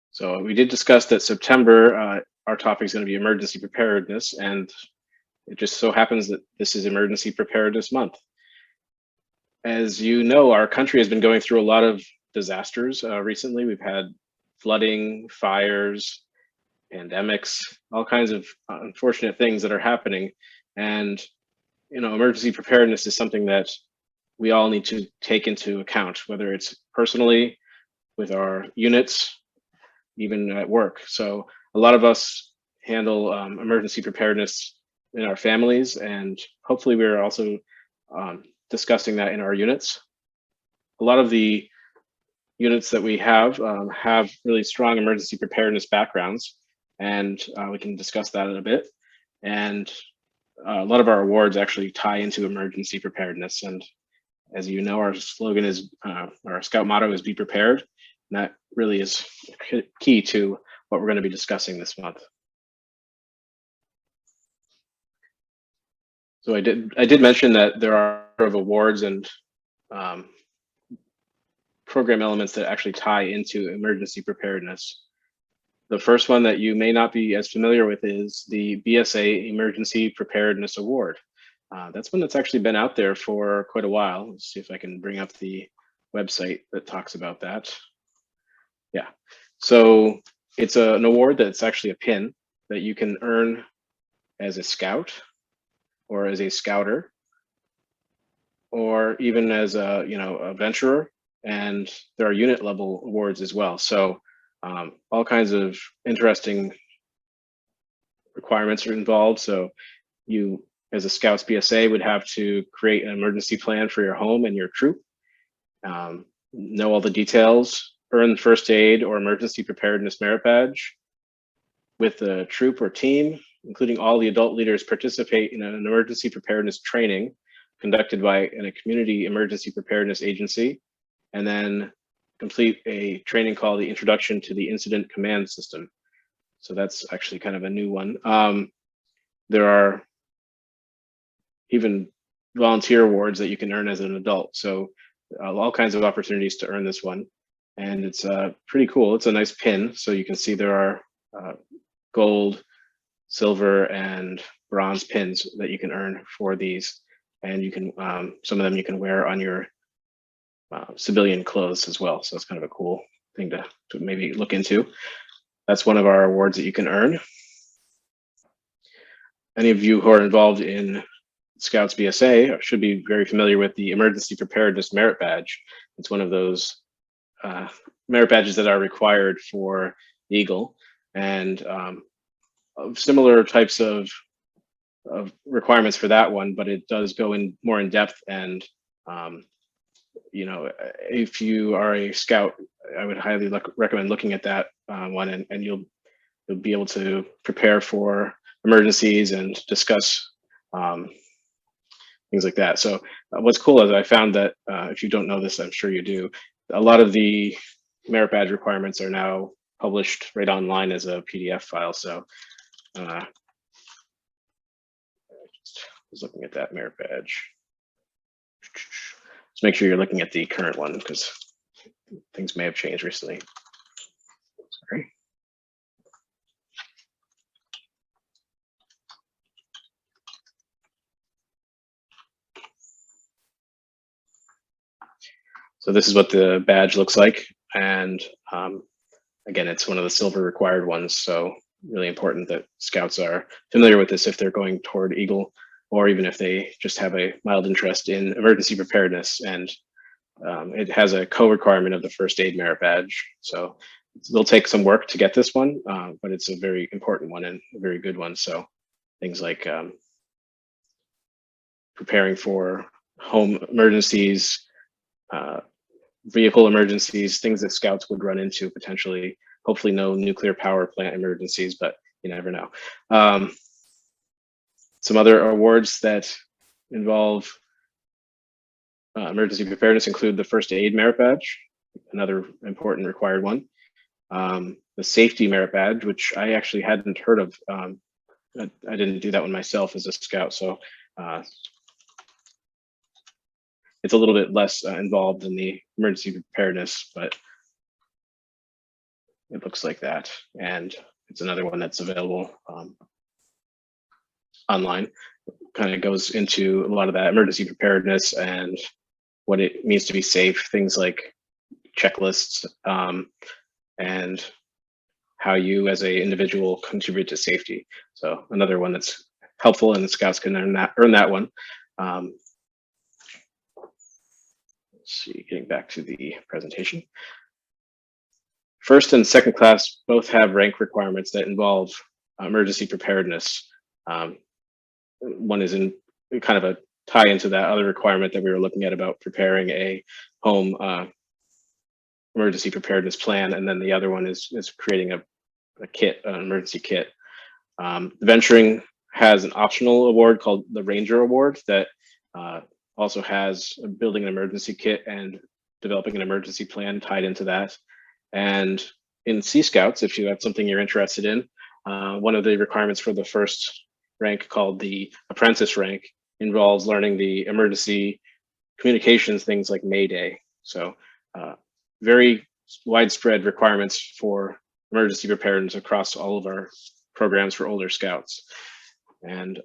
So we did discuss that September, our topic is going to be emergency preparedness, and it just so happens that this is Emergency Preparedness Month. As you know, our country has been going through a lot of disasters recently. We've had flooding, fires, pandemics, all kinds of unfortunate things that are happening. And, emergency preparedness is something that we all need to take into account, whether it's personally, with our units, even at work. So a lot of us handle emergency preparedness in our families, and hopefully we're also discussing that in our units. A lot of the units that we have really strong emergency preparedness backgrounds, and we can discuss that in a bit. And a lot of our awards actually tie into emergency preparedness, and as you know, our slogan is, our Scout motto is "Be prepared," and that really is key to what we're going to be discussing this month. So I did mention that there are awards and program elements that actually tie into emergency preparedness. The first one that you may not be as familiar with is the BSA Emergency Preparedness Award. That's one that's actually been out there for quite a while. Let's see if I can bring up the website that talks about that. Yeah, so it's an award that's actually a pin that you can earn as a scout or as a scouter, or even as a, you know, a venturer. And there are unit level awards as well. So all kinds of interesting requirements are involved. So you, as a Scouts BSA, would have to create an emergency plan for your home and your troop, know all the details, earn first aid or emergency preparedness merit badge with the troop or team, including all the adult leaders participate in an emergency preparedness training conducted by a community emergency preparedness agency, and then complete a training called the Introduction to the Incident Command System. So that's actually kind of a new one. There are even volunteer awards that you can earn as an adult. So all kinds of opportunities to earn this one. And it's pretty cool. It's a nice pin. So you can see there are gold, silver, and bronze pins that you can earn for these. And you can, some of them you can wear on your civilian clothes as well. So it's kind of a cool thing to maybe look into. That's one of our awards that you can earn. Any of you who are involved in Scouts BSA should be very familiar with the Emergency Preparedness Merit Badge. It's one of those merit badges that are required for Eagle, and similar types of requirements for that one, but it does go in more in depth. And you know, if you are a scout, I would highly recommend looking at that one, and you'll be able to prepare for emergencies and discuss things like that. So what's cool is I found that if you don't know this, I'm sure you do, a lot of the merit badge requirements are now published right online as a PDF file. So I was looking at that merit badge. Just make sure you're looking at the current one, because things may have changed recently. Sorry. So this is what the badge looks like. And again, it's one of the silver required ones. So really important that scouts are familiar with this if they're going toward Eagle, or even if they just have a mild interest in emergency preparedness. And it has a co-requirement of the first aid merit badge. So it'll take some work to get this one, but it's a very important one and a very good one. So things like preparing for home emergencies, vehicle emergencies, things that scouts would run into potentially. Hopefully no nuclear power plant emergencies, but you never know. Some other awards that involve emergency preparedness include the first aid merit badge, another important required one. The safety merit badge, which I actually hadn't heard of. I didn't do that one myself as a scout, so it's a little bit less involved in the emergency preparedness, but it looks like that. And it's another one that's available online. Kind of goes into a lot of that emergency preparedness and what it means to be safe, things like checklists, and how you as an individual contribute to safety. So another one that's helpful, and the scouts can earn that one. Let's see, getting back to the presentation. First and second class both have rank requirements that involve emergency preparedness. One is in kind of a tie into that other requirement that we were looking at about preparing a home emergency preparedness plan, and then the other one is creating a kit, an emergency kit. Venturing has an optional award called the Ranger Award that also has building an emergency kit and developing an emergency plan tied into that. And in Sea Scouts, if that's something you're interested in, one of the requirements for the first rank, called the apprentice rank, involves learning the emergency communications, things like Mayday. So very widespread requirements for emergency preparedness across all of our programs for older Scouts. And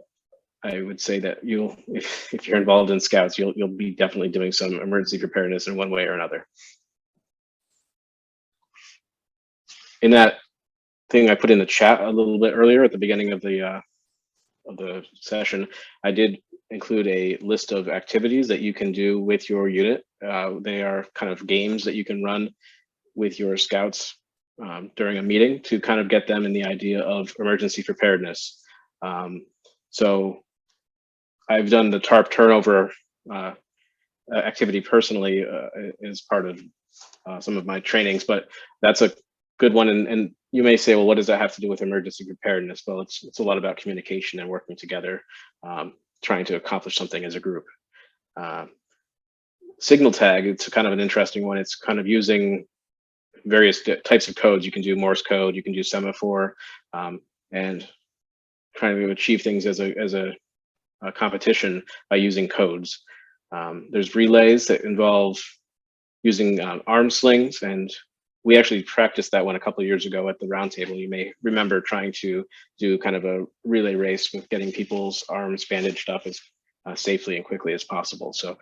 I would say that if you're involved in Scouts, you'll be definitely doing some emergency preparedness in one way or another. In that thing I put in the chat a little bit earlier at the beginning of the session, I did include a list of activities that you can do with your unit. They are kind of games that you can run with your Scouts during a meeting to kind of get them in the idea of emergency preparedness. So I've done the tarp turnover activity personally as part of some of my trainings, but that's a good one. And you may say, well, what does that have to do with emergency preparedness? Well, it's a lot about communication and working together, trying to accomplish something as a group. Signal tag, it's kind of an interesting one. It's kind of using various types of codes. You can do Morse code, you can do semaphore, and trying to achieve things as a competition by using codes. There's relays that involve using arm slings, and we actually practiced that one a couple of years ago at the Roundtable. You may remember trying to do kind of a relay race with getting people's arms bandaged up as safely and quickly as possible. So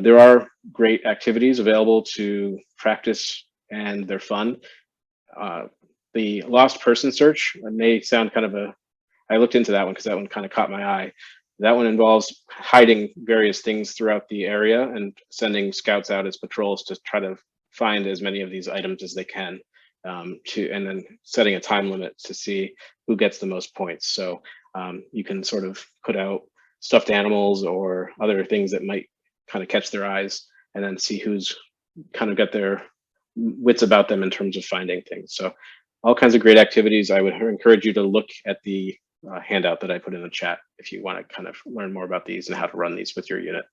there are great activities available to practice, and they're fun. The lost person search may sound kind of I looked into that one because that one kind of caught my eye. That one involves hiding various things throughout the area and sending Scouts out as patrols to try to find as many of these items as they can, and then setting a time limit to see who gets the most points. So you can sort of put out stuffed animals or other things that might kind of catch their eyes, and then see who's kind of got their wits about them in terms of finding things. So all kinds of great activities. I would encourage you to look at the handout that I put in the chat if you want to kind of learn more about these and how to run these with your unit.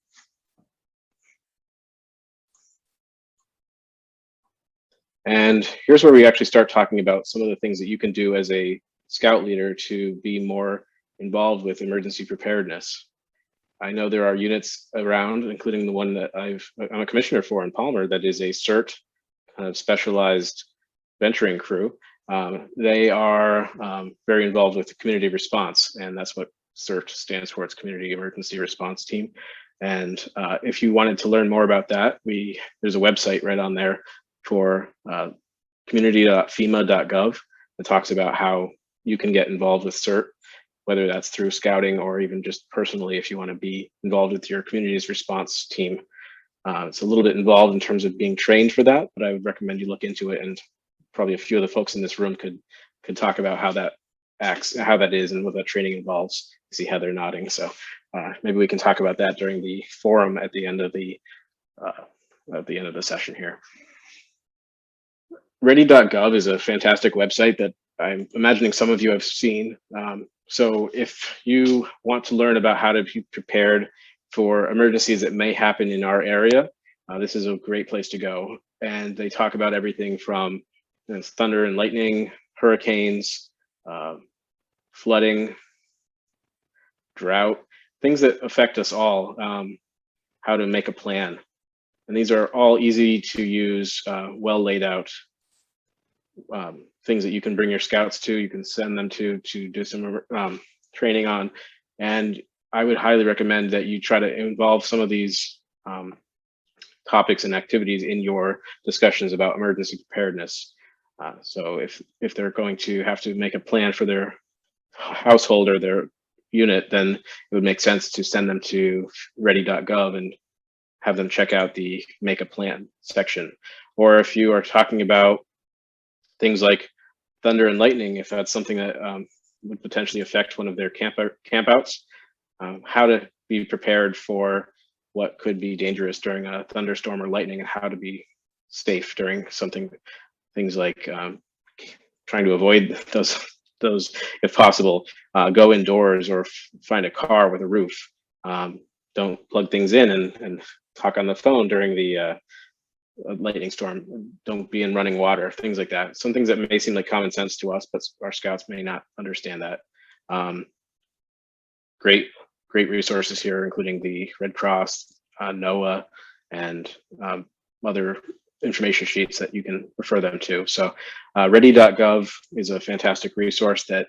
And here's where we actually start talking about some of the things that you can do as a Scout leader to be more involved with emergency preparedness. I know there are units around, including the one that I'm a commissioner for in Palmer, that is a CERT kind of specialized venturing crew. They are very involved with the community response, and that's what CERT stands for. It's Community Emergency Response Team. And if you wanted to learn more about that, there's a website right on there for community.fema.gov that talks about how you can get involved with CERT, whether that's through scouting or even just personally if you want to be involved with your community's response team. It's a little bit involved in terms of being trained for that, but I would recommend you look into it, and probably a few of the folks in this room could talk about how that is and what that training involves. I see Heather nodding, so maybe we can talk about that during the forum at the end of the session here. Ready.gov is a fantastic website that I'm imagining some of you have seen. So if you want to learn about how to be prepared for emergencies that may happen in our area, this is a great place to go. And they talk about everything from thunder and lightning, hurricanes, flooding, drought, things that affect us all, how to make a plan. And these are all easy to use, well laid out things that you can bring your Scouts to, you can send them to do some training on. And I would highly recommend that you try to involve some of these topics and activities in your discussions about emergency preparedness. So if they're going to have to make a plan for their household or their unit, then it would make sense to send them to ready.gov and have them check out the make a plan section. Or if you are talking about things like thunder and lightning, if that's something that would potentially affect one of their campouts, how to be prepared for what could be dangerous during a thunderstorm or lightning, and how to be safe during things like trying to avoid those if possible, go indoors or find a car with a roof. don't plug things in and talk on the phone during the lightning storm. Don't be in running water, things like that. Some things that may seem like common sense to us, but our scouts may not understand that. Great resources here, including the Red Cross, NOAA, and other information sheets that you can refer them to. So ready.gov is a fantastic resource that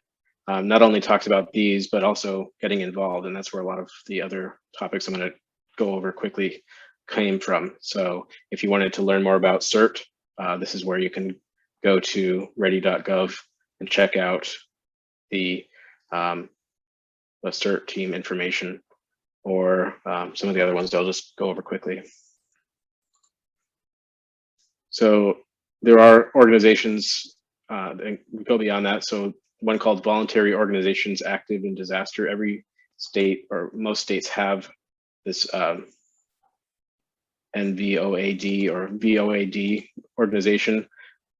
not only talks about these, but also getting involved. And that's where a lot of the other topics I'm going to go over quickly came from. So if you wanted to learn more about CERT, this is where you can go to ready.gov and check out the CERT team information, or some of the other ones I'll just go over quickly. So there are organizations that go beyond that. So one called Voluntary Organizations Active in Disaster. Every state, or most states, have this NVOAD or VOAD organization,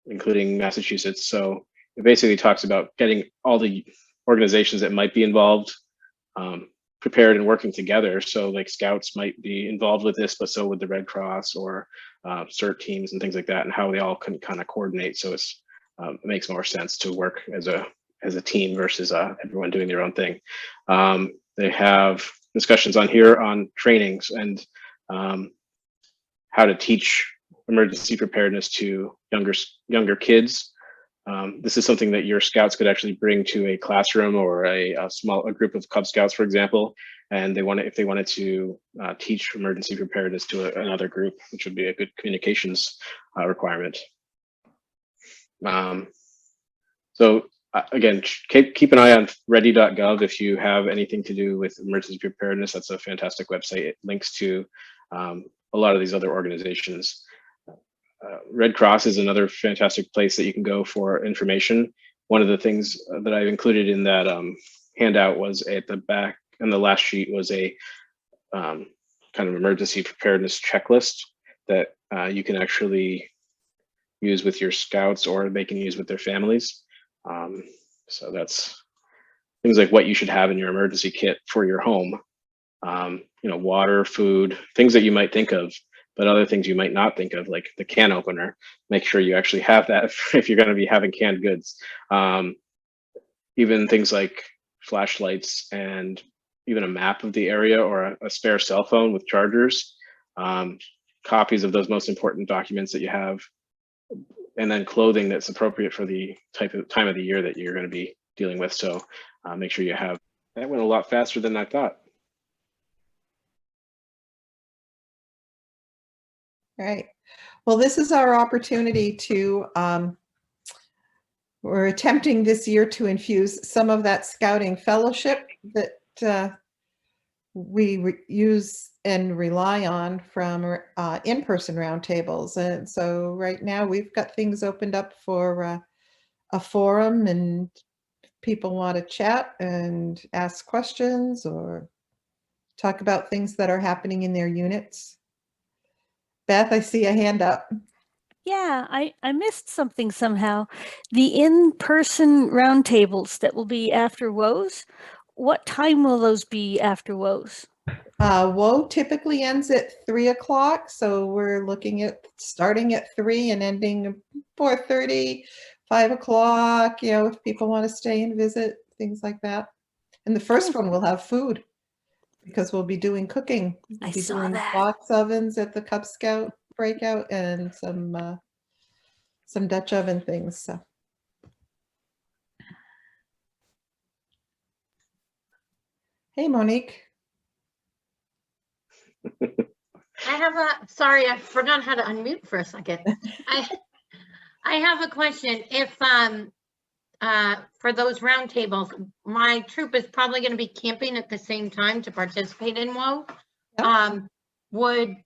including Massachusetts. So it basically talks about getting all the organizations that might be involved prepared and working together. So like Scouts might be involved with this, but so would the Red Cross or CERT teams and things like that, and how they all can kind of coordinate. So it makes more sense to work as a team versus everyone doing their own thing. They have discussions on here on trainings and how to teach emergency preparedness to younger kids. This is something that your scouts could actually bring to a classroom or a group of Cub Scouts, for example, and if they wanted to teach emergency preparedness to another group, which would be a good communications requirement. So again, keep an eye on ready.gov if you have anything to do with emergency preparedness. That's a fantastic website. It links to a lot of these other organizations. Red Cross is another fantastic place that you can go for information. One of the things that I've included in that handout was at the back, and the last sheet was a kind of emergency preparedness checklist that you can actually use with your scouts, or they can use with their families. So that's things like what you should have in your emergency kit for your home. Water, food, things that you might think of, but other things you might not think of, like the can opener. Make sure you actually have that if you're going to be having canned goods. Even things like flashlights and even a map of the area, or a spare cell phone with chargers, copies of those most important documents that you have, and then clothing that's appropriate for the time of the year that you're going to be dealing with. So make sure you have. That went a lot faster than I thought. Right. Well, this is our opportunity to, we're attempting this year to infuse some of that scouting fellowship that we use and rely on from in-person roundtables. And so right now we've got things opened up for a forum, and people want to chat and ask questions or talk about things that are happening in their units. Beth, I see a hand up. Yeah, I missed something somehow. The in-person roundtables that will be after WOS, what time will those be after WOS? WOA typically ends at 3 o'clock, so we're looking at starting at 3 and ending 4:30, 5 o'clock, if people want to stay and visit, things like that. And the first one will have food, because we'll be doing cooking. We'll be doing box ovens at the Cub Scout breakout, and some Dutch oven things. So. Hey, Monique. I have sorry, I forgot how to unmute for a second. I have a question. If for those roundtables, my troop is probably going to be camping at the same time to participate in WOA. Yep. Would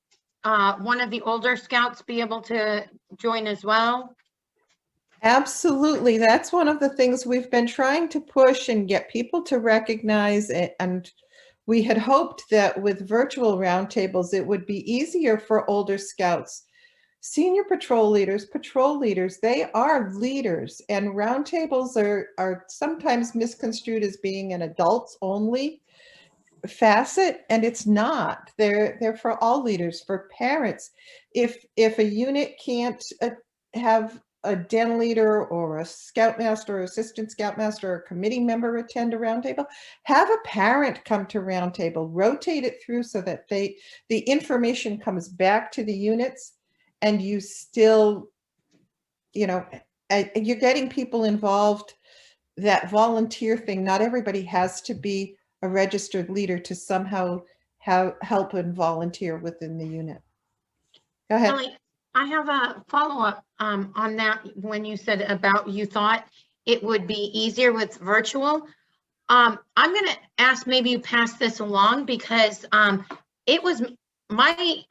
one of the older scouts be able to join as well? Absolutely. That's one of the things we've been trying to push and get people to recognize. And we had hoped that with virtual roundtables, it would be easier for older scouts. Senior patrol leaders, they are leaders, and roundtables are sometimes misconstrued as being an adults only. facet, and it's not. They're for all leaders, for parents. If a unit can't have a den leader or a scoutmaster or assistant scoutmaster or committee member attend a roundtable, have a parent come to roundtable, rotate it through so that the information comes back to the units, and you still, you're getting people involved. That volunteer thing, not everybody has to be a registered leader to somehow help and volunteer within the unit. Go ahead. Ellie, I have a follow-up on that when you said about you thought it would be easier with virtual. I'm going to ask, maybe you pass this along, because it was my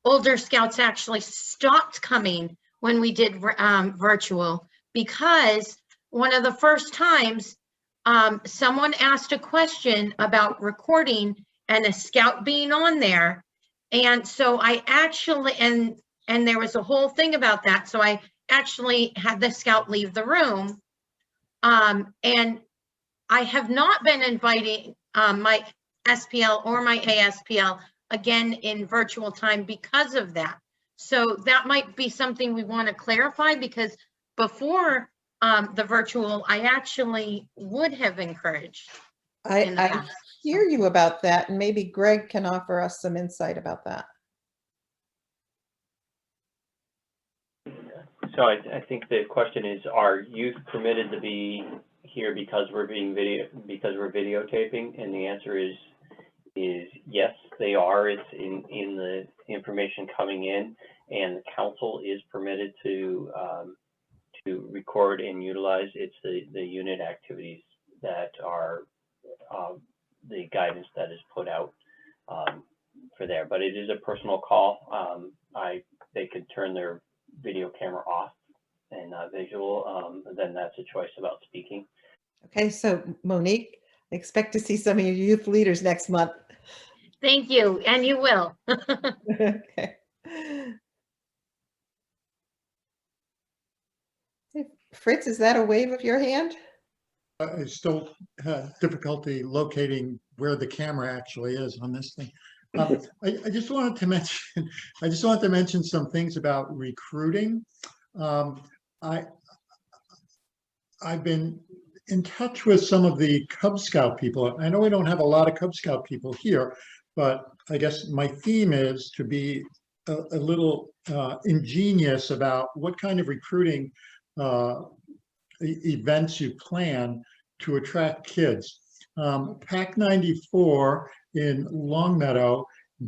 older scouts actually stopped coming when we did virtual, because one of the first times someone asked a question about recording and a scout being on there. And so I actually, and there was a whole thing about that. So I actually had the scout leave the room. And I have not been inviting my SPL or my ASPL again in virtual time because of that. So that might be something we want to clarify, because before the virtual, I actually would have encouraged. I hear you about that, and maybe Greg can offer us some insight about that. So I think the question is, are youth permitted to be here because we're videotaping? And the answer is yes, they are. It's in the information coming in, and the council is permitted to record and utilize. It's the unit activities that are the guidance that is put out for there, but it is a personal call. They could turn their video camera off and not visual, then that's a choice about speaking. Okay, so Monique, I expect to see some of your youth leaders next month. Thank you, and you will. Okay. Fritz, is that a wave of your hand? I still have difficulty locating where the camera actually is on this thing. I just wanted to mention some things about recruiting. I've been in touch with some of the Cub Scout people. I know we don't have a lot of Cub Scout people here, but I guess my theme is to be a little ingenious about what kind of recruiting events you plan to attract kids. PAC 94 in Longmeadow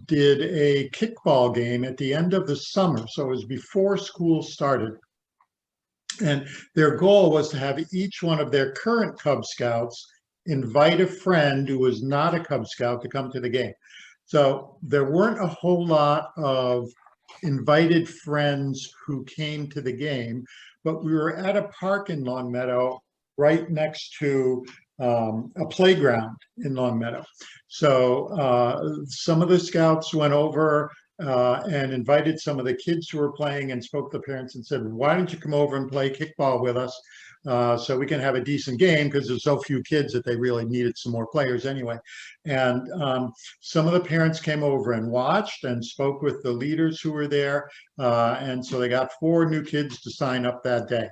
did a kickball game at the end of the summer, so it was before school started. And their goal was to have each one of their current Cub Scouts invite a friend who was not a Cub Scout to come to the game. So there weren't a whole lot of invited friends who came to the game, but we were at a park in Longmeadow right next to a playground in Longmeadow. So some of the scouts went over and invited some of the kids who were playing and spoke to the parents and said, why don't you come over and play kickball with us so we can have a decent game, because there's so few kids that they really needed some more players anyway. And some of the parents came over and watched and spoke with the leaders who were there. And so they got 4 new kids to sign up that day.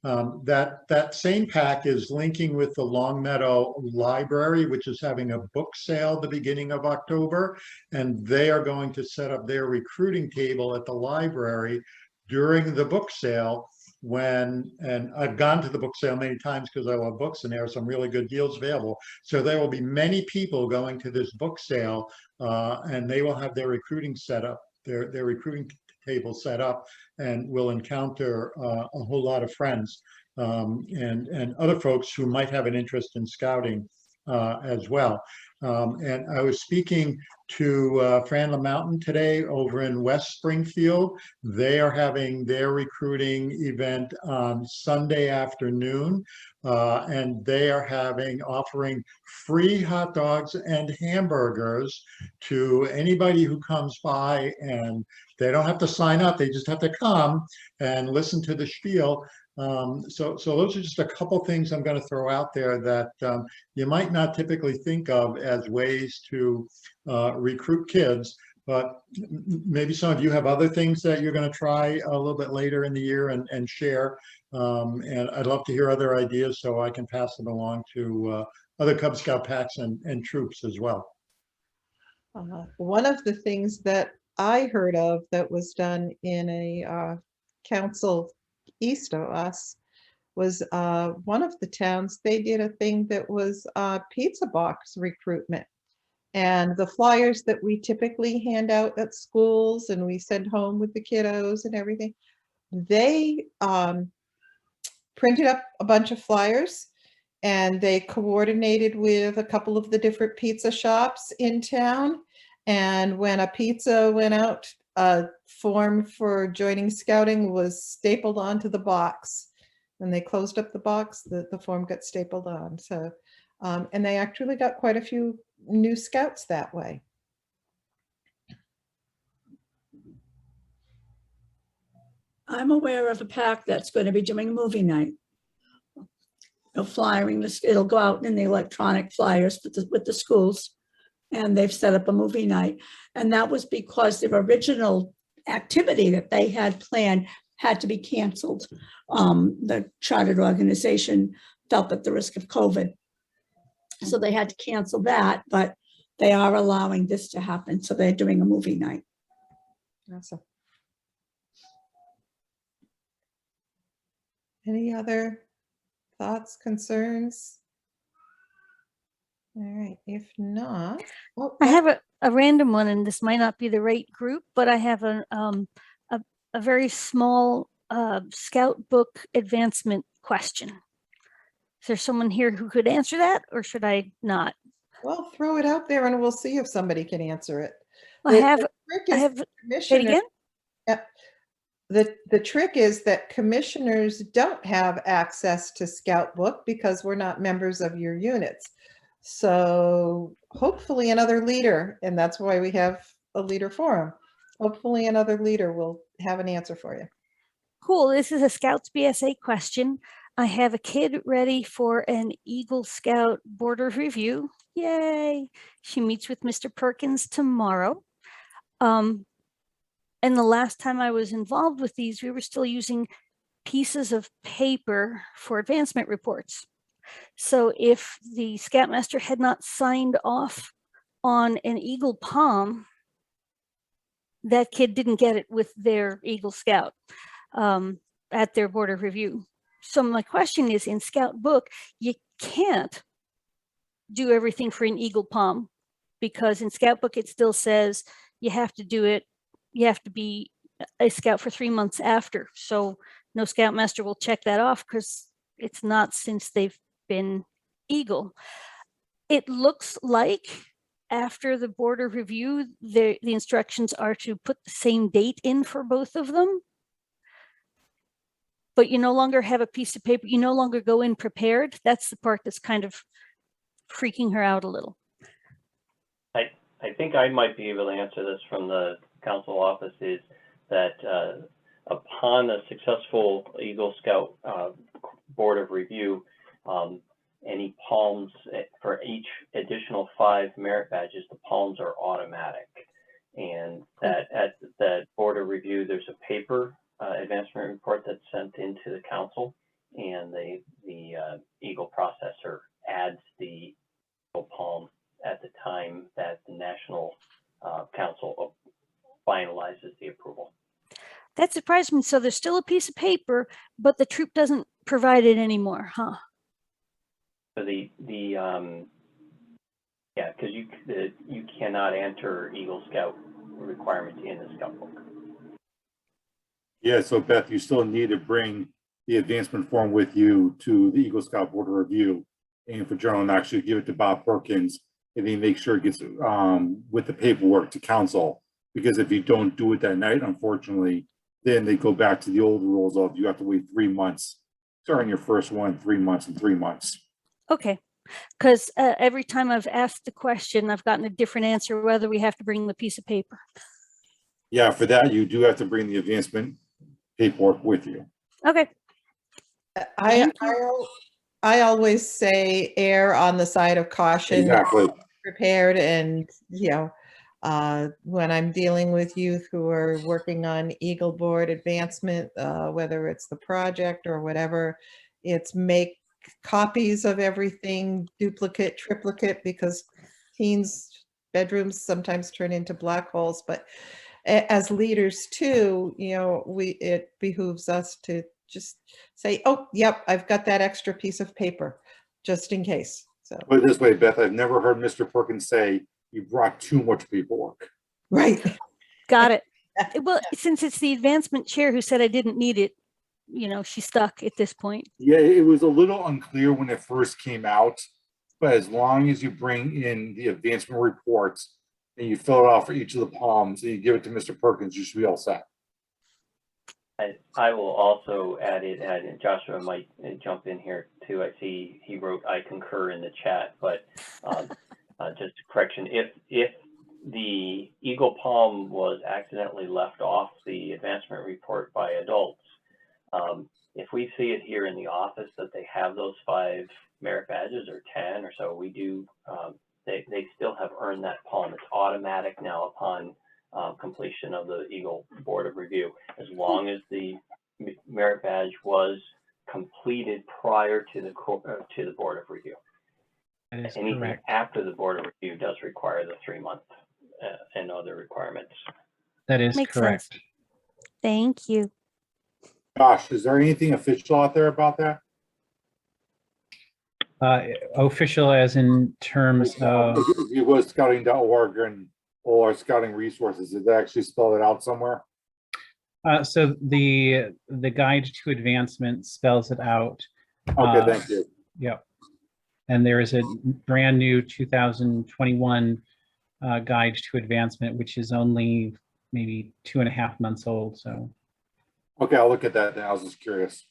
That same PAC is linking with the Longmeadow Library, which is having a book sale the beginning of October, and they are going to set up their recruiting table at the library during the book sale. And I've gone to the book sale many times because I love books, and there are some really good deals available. So there will be many people going to this book sale, and they will have their recruiting set up, their recruiting table set up, and will encounter a whole lot of friends and other folks who might have an interest in scouting as well. And I was speaking to Fran LaMountain today over in West Springfield. They are having their recruiting event on Sunday afternoon, and they are offering free hot dogs and hamburgers to anybody who comes by, and they don't have to sign up. They just have to come and listen to the spiel. So those are just a couple things I'm going to throw out there that you might not typically think of as ways to recruit kids, but maybe some of you have other things that you're going to try a little bit later in the year and share. And I'd love to hear other ideas so I can pass them along to other Cub Scout packs and troops as well. One of the things that I heard of that was done in a council east of us was one of the towns, they did a thing that was pizza box recruitment. And the flyers that we typically hand out at schools and we send home with the kiddos and everything, they printed up a bunch of flyers and they coordinated with a couple of the different pizza shops in town. And when a pizza went out, a form for joining scouting was stapled onto the box. When they closed up the box, the form got stapled on. So, and they actually got quite a few new scouts that way. I'm aware of a pack that's going to be doing a movie night. Flyering this, it'll go out in the electronic flyers with the schools, and they've set up a movie night. And that was because their original activity that they had planned had to be canceled. The chartered organization felt at the risk of COVID. So they had to cancel that, but they are allowing this to happen. So they're doing a movie night. Awesome. Any other thoughts, concerns? All right, if not. I have a random one, and this might not be the right group, but I have a very small scout book advancement question. Is there someone here who could answer that, or should I not? Well, throw it out there and we'll see if somebody can answer it. I have say it again? The trick is that commissioners don't have access to Scout Book because we're not members of your units. So hopefully another leader, and that's why we have a leader forum. Hopefully another leader will have an answer for you. Cool. This is a Scouts BSA question. I have a kid ready for an Eagle Scout board of review. Yay. She meets with Mr. Perkins tomorrow. And the last time I was involved with these, we were still using pieces of paper for advancement reports. So if the Scoutmaster had not signed off on an Eagle Palm, that kid didn't get it with their Eagle Scout at their board of review. So my question is, in Scout Book, you can't do everything for an Eagle Palm, because in Scout Book, it still says you have to do it. You have to be a scout for 3 months after. So no Scoutmaster will check that off because it's not since they've been Eagle. It looks like after the board of review, the instructions are to put the same date in for both of them. But you no longer have a piece of paper. You no longer go in prepared. That's the part that's kind of freaking her out a little. I think I might be able to answer this from the council office, is that upon a successful Eagle Scout board of review, any palms for each additional 5 merit badges, the palms are automatic. And that at that board of review, there's a paper advancement report that's sent into the council, and the Eagle processor adds the Eagle palm at the time that the National Council finalizes the approval. That surprised me. So there's still a piece of paper, but the troop doesn't provide it anymore, huh? So yeah, because you cannot enter Eagle Scout requirements in the Scout Book. Yeah, so Beth, you still need to bring the advancement form with you to the Eagle Scout Board of Review, and for General Knox, you give it to Bob Perkins, and then make sure it gets with the paperwork to council. Because if you don't do it that night, unfortunately, then they go back to the old rules of you have to wait 3 months, starting your first one, 3 months and 3 months. Okay, because every time I've asked the question, I've gotten a different answer, whether we have to bring the piece of paper. Yeah, for that, you do have to bring the advancement paperwork with you. Okay. I always say err on the side of caution. Exactly. Prepared, and when I'm dealing with youth who are working on Eagle Board advancement, whether it's the project or whatever, it's make copies of everything, duplicate, triplicate, because teens' bedrooms sometimes turn into black holes. But as leaders too, it behooves us to just say, oh, yep, I've got that extra piece of paper, just in case. So put it this way, Beth, I've never heard Mr. Perkins say you brought too much paperwork. Right. Got it. Well, since it's the advancement chair who said I didn't need it, she's stuck at this point. Yeah, it was a little unclear when it first came out, but as long as you bring in the advancement reports and you fill it out for each of the palms and you give it to Mr. Perkins, you should be all set. I will also add it, and Joshua might jump in here too. I see he wrote, I concur in the chat, but just a correction. If the Eagle Palm was accidentally left off the advancement report by adults, if we see it here in the office that they have those 5 merit badges or 10 or so, we do, they still have earned that palm. It's automatic now upon completion of the Eagle Board of Review, as long as the merit badge was completed prior to the Board of Review. That is Anything correct. after the Board of Review does require the 3-month and other requirements. That is Makes correct. sense. Thank you. Josh, is there anything official out there about that? Official as in terms of, If you go to scouting.org and or scouting resources, did they actually spell it out somewhere? so the guide to advancement spells it out. Okay, thank you. Yep. And there is a brand new 2021 guide to advancement, which is only maybe 2.5 months old. So. Okay, I'll look at that now. I was just curious.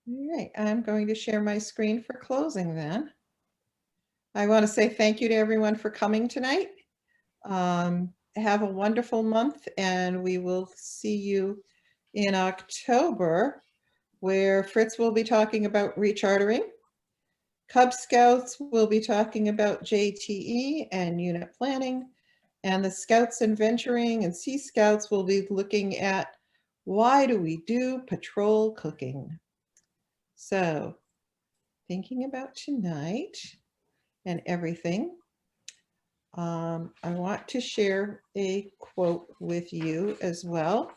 All right, I'm going to share my screen for closing then. I want to say thank you to everyone for coming tonight. Have a wonderful month, and we will see you in October, where Fritz will be talking about rechartering. Cub Scouts will be talking about JTE and unit planning, and the Scouts and Venturing and Sea Scouts will be looking at why do we do patrol cooking. So thinking about tonight and everything, I want to share a quote with you as well,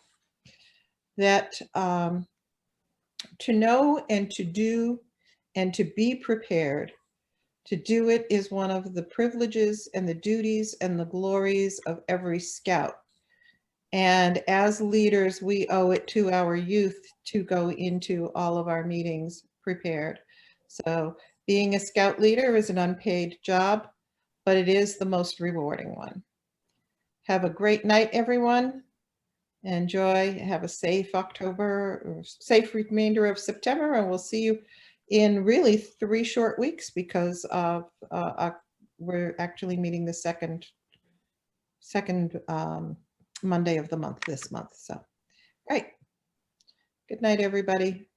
that to know and to do and to be prepared to do it is one of the privileges and the duties and the glories of every scout. And as leaders, we owe it to our youth to go into all of our meetings prepared. So being a scout leader is an unpaid job, but it is the most rewarding one. Have a great night, everyone. Enjoy, have a safe October, or safe remainder of September, and we'll see you in really 3 short weeks, because of we're actually meeting the second Monday of the month this month. So, right. Good night, everybody.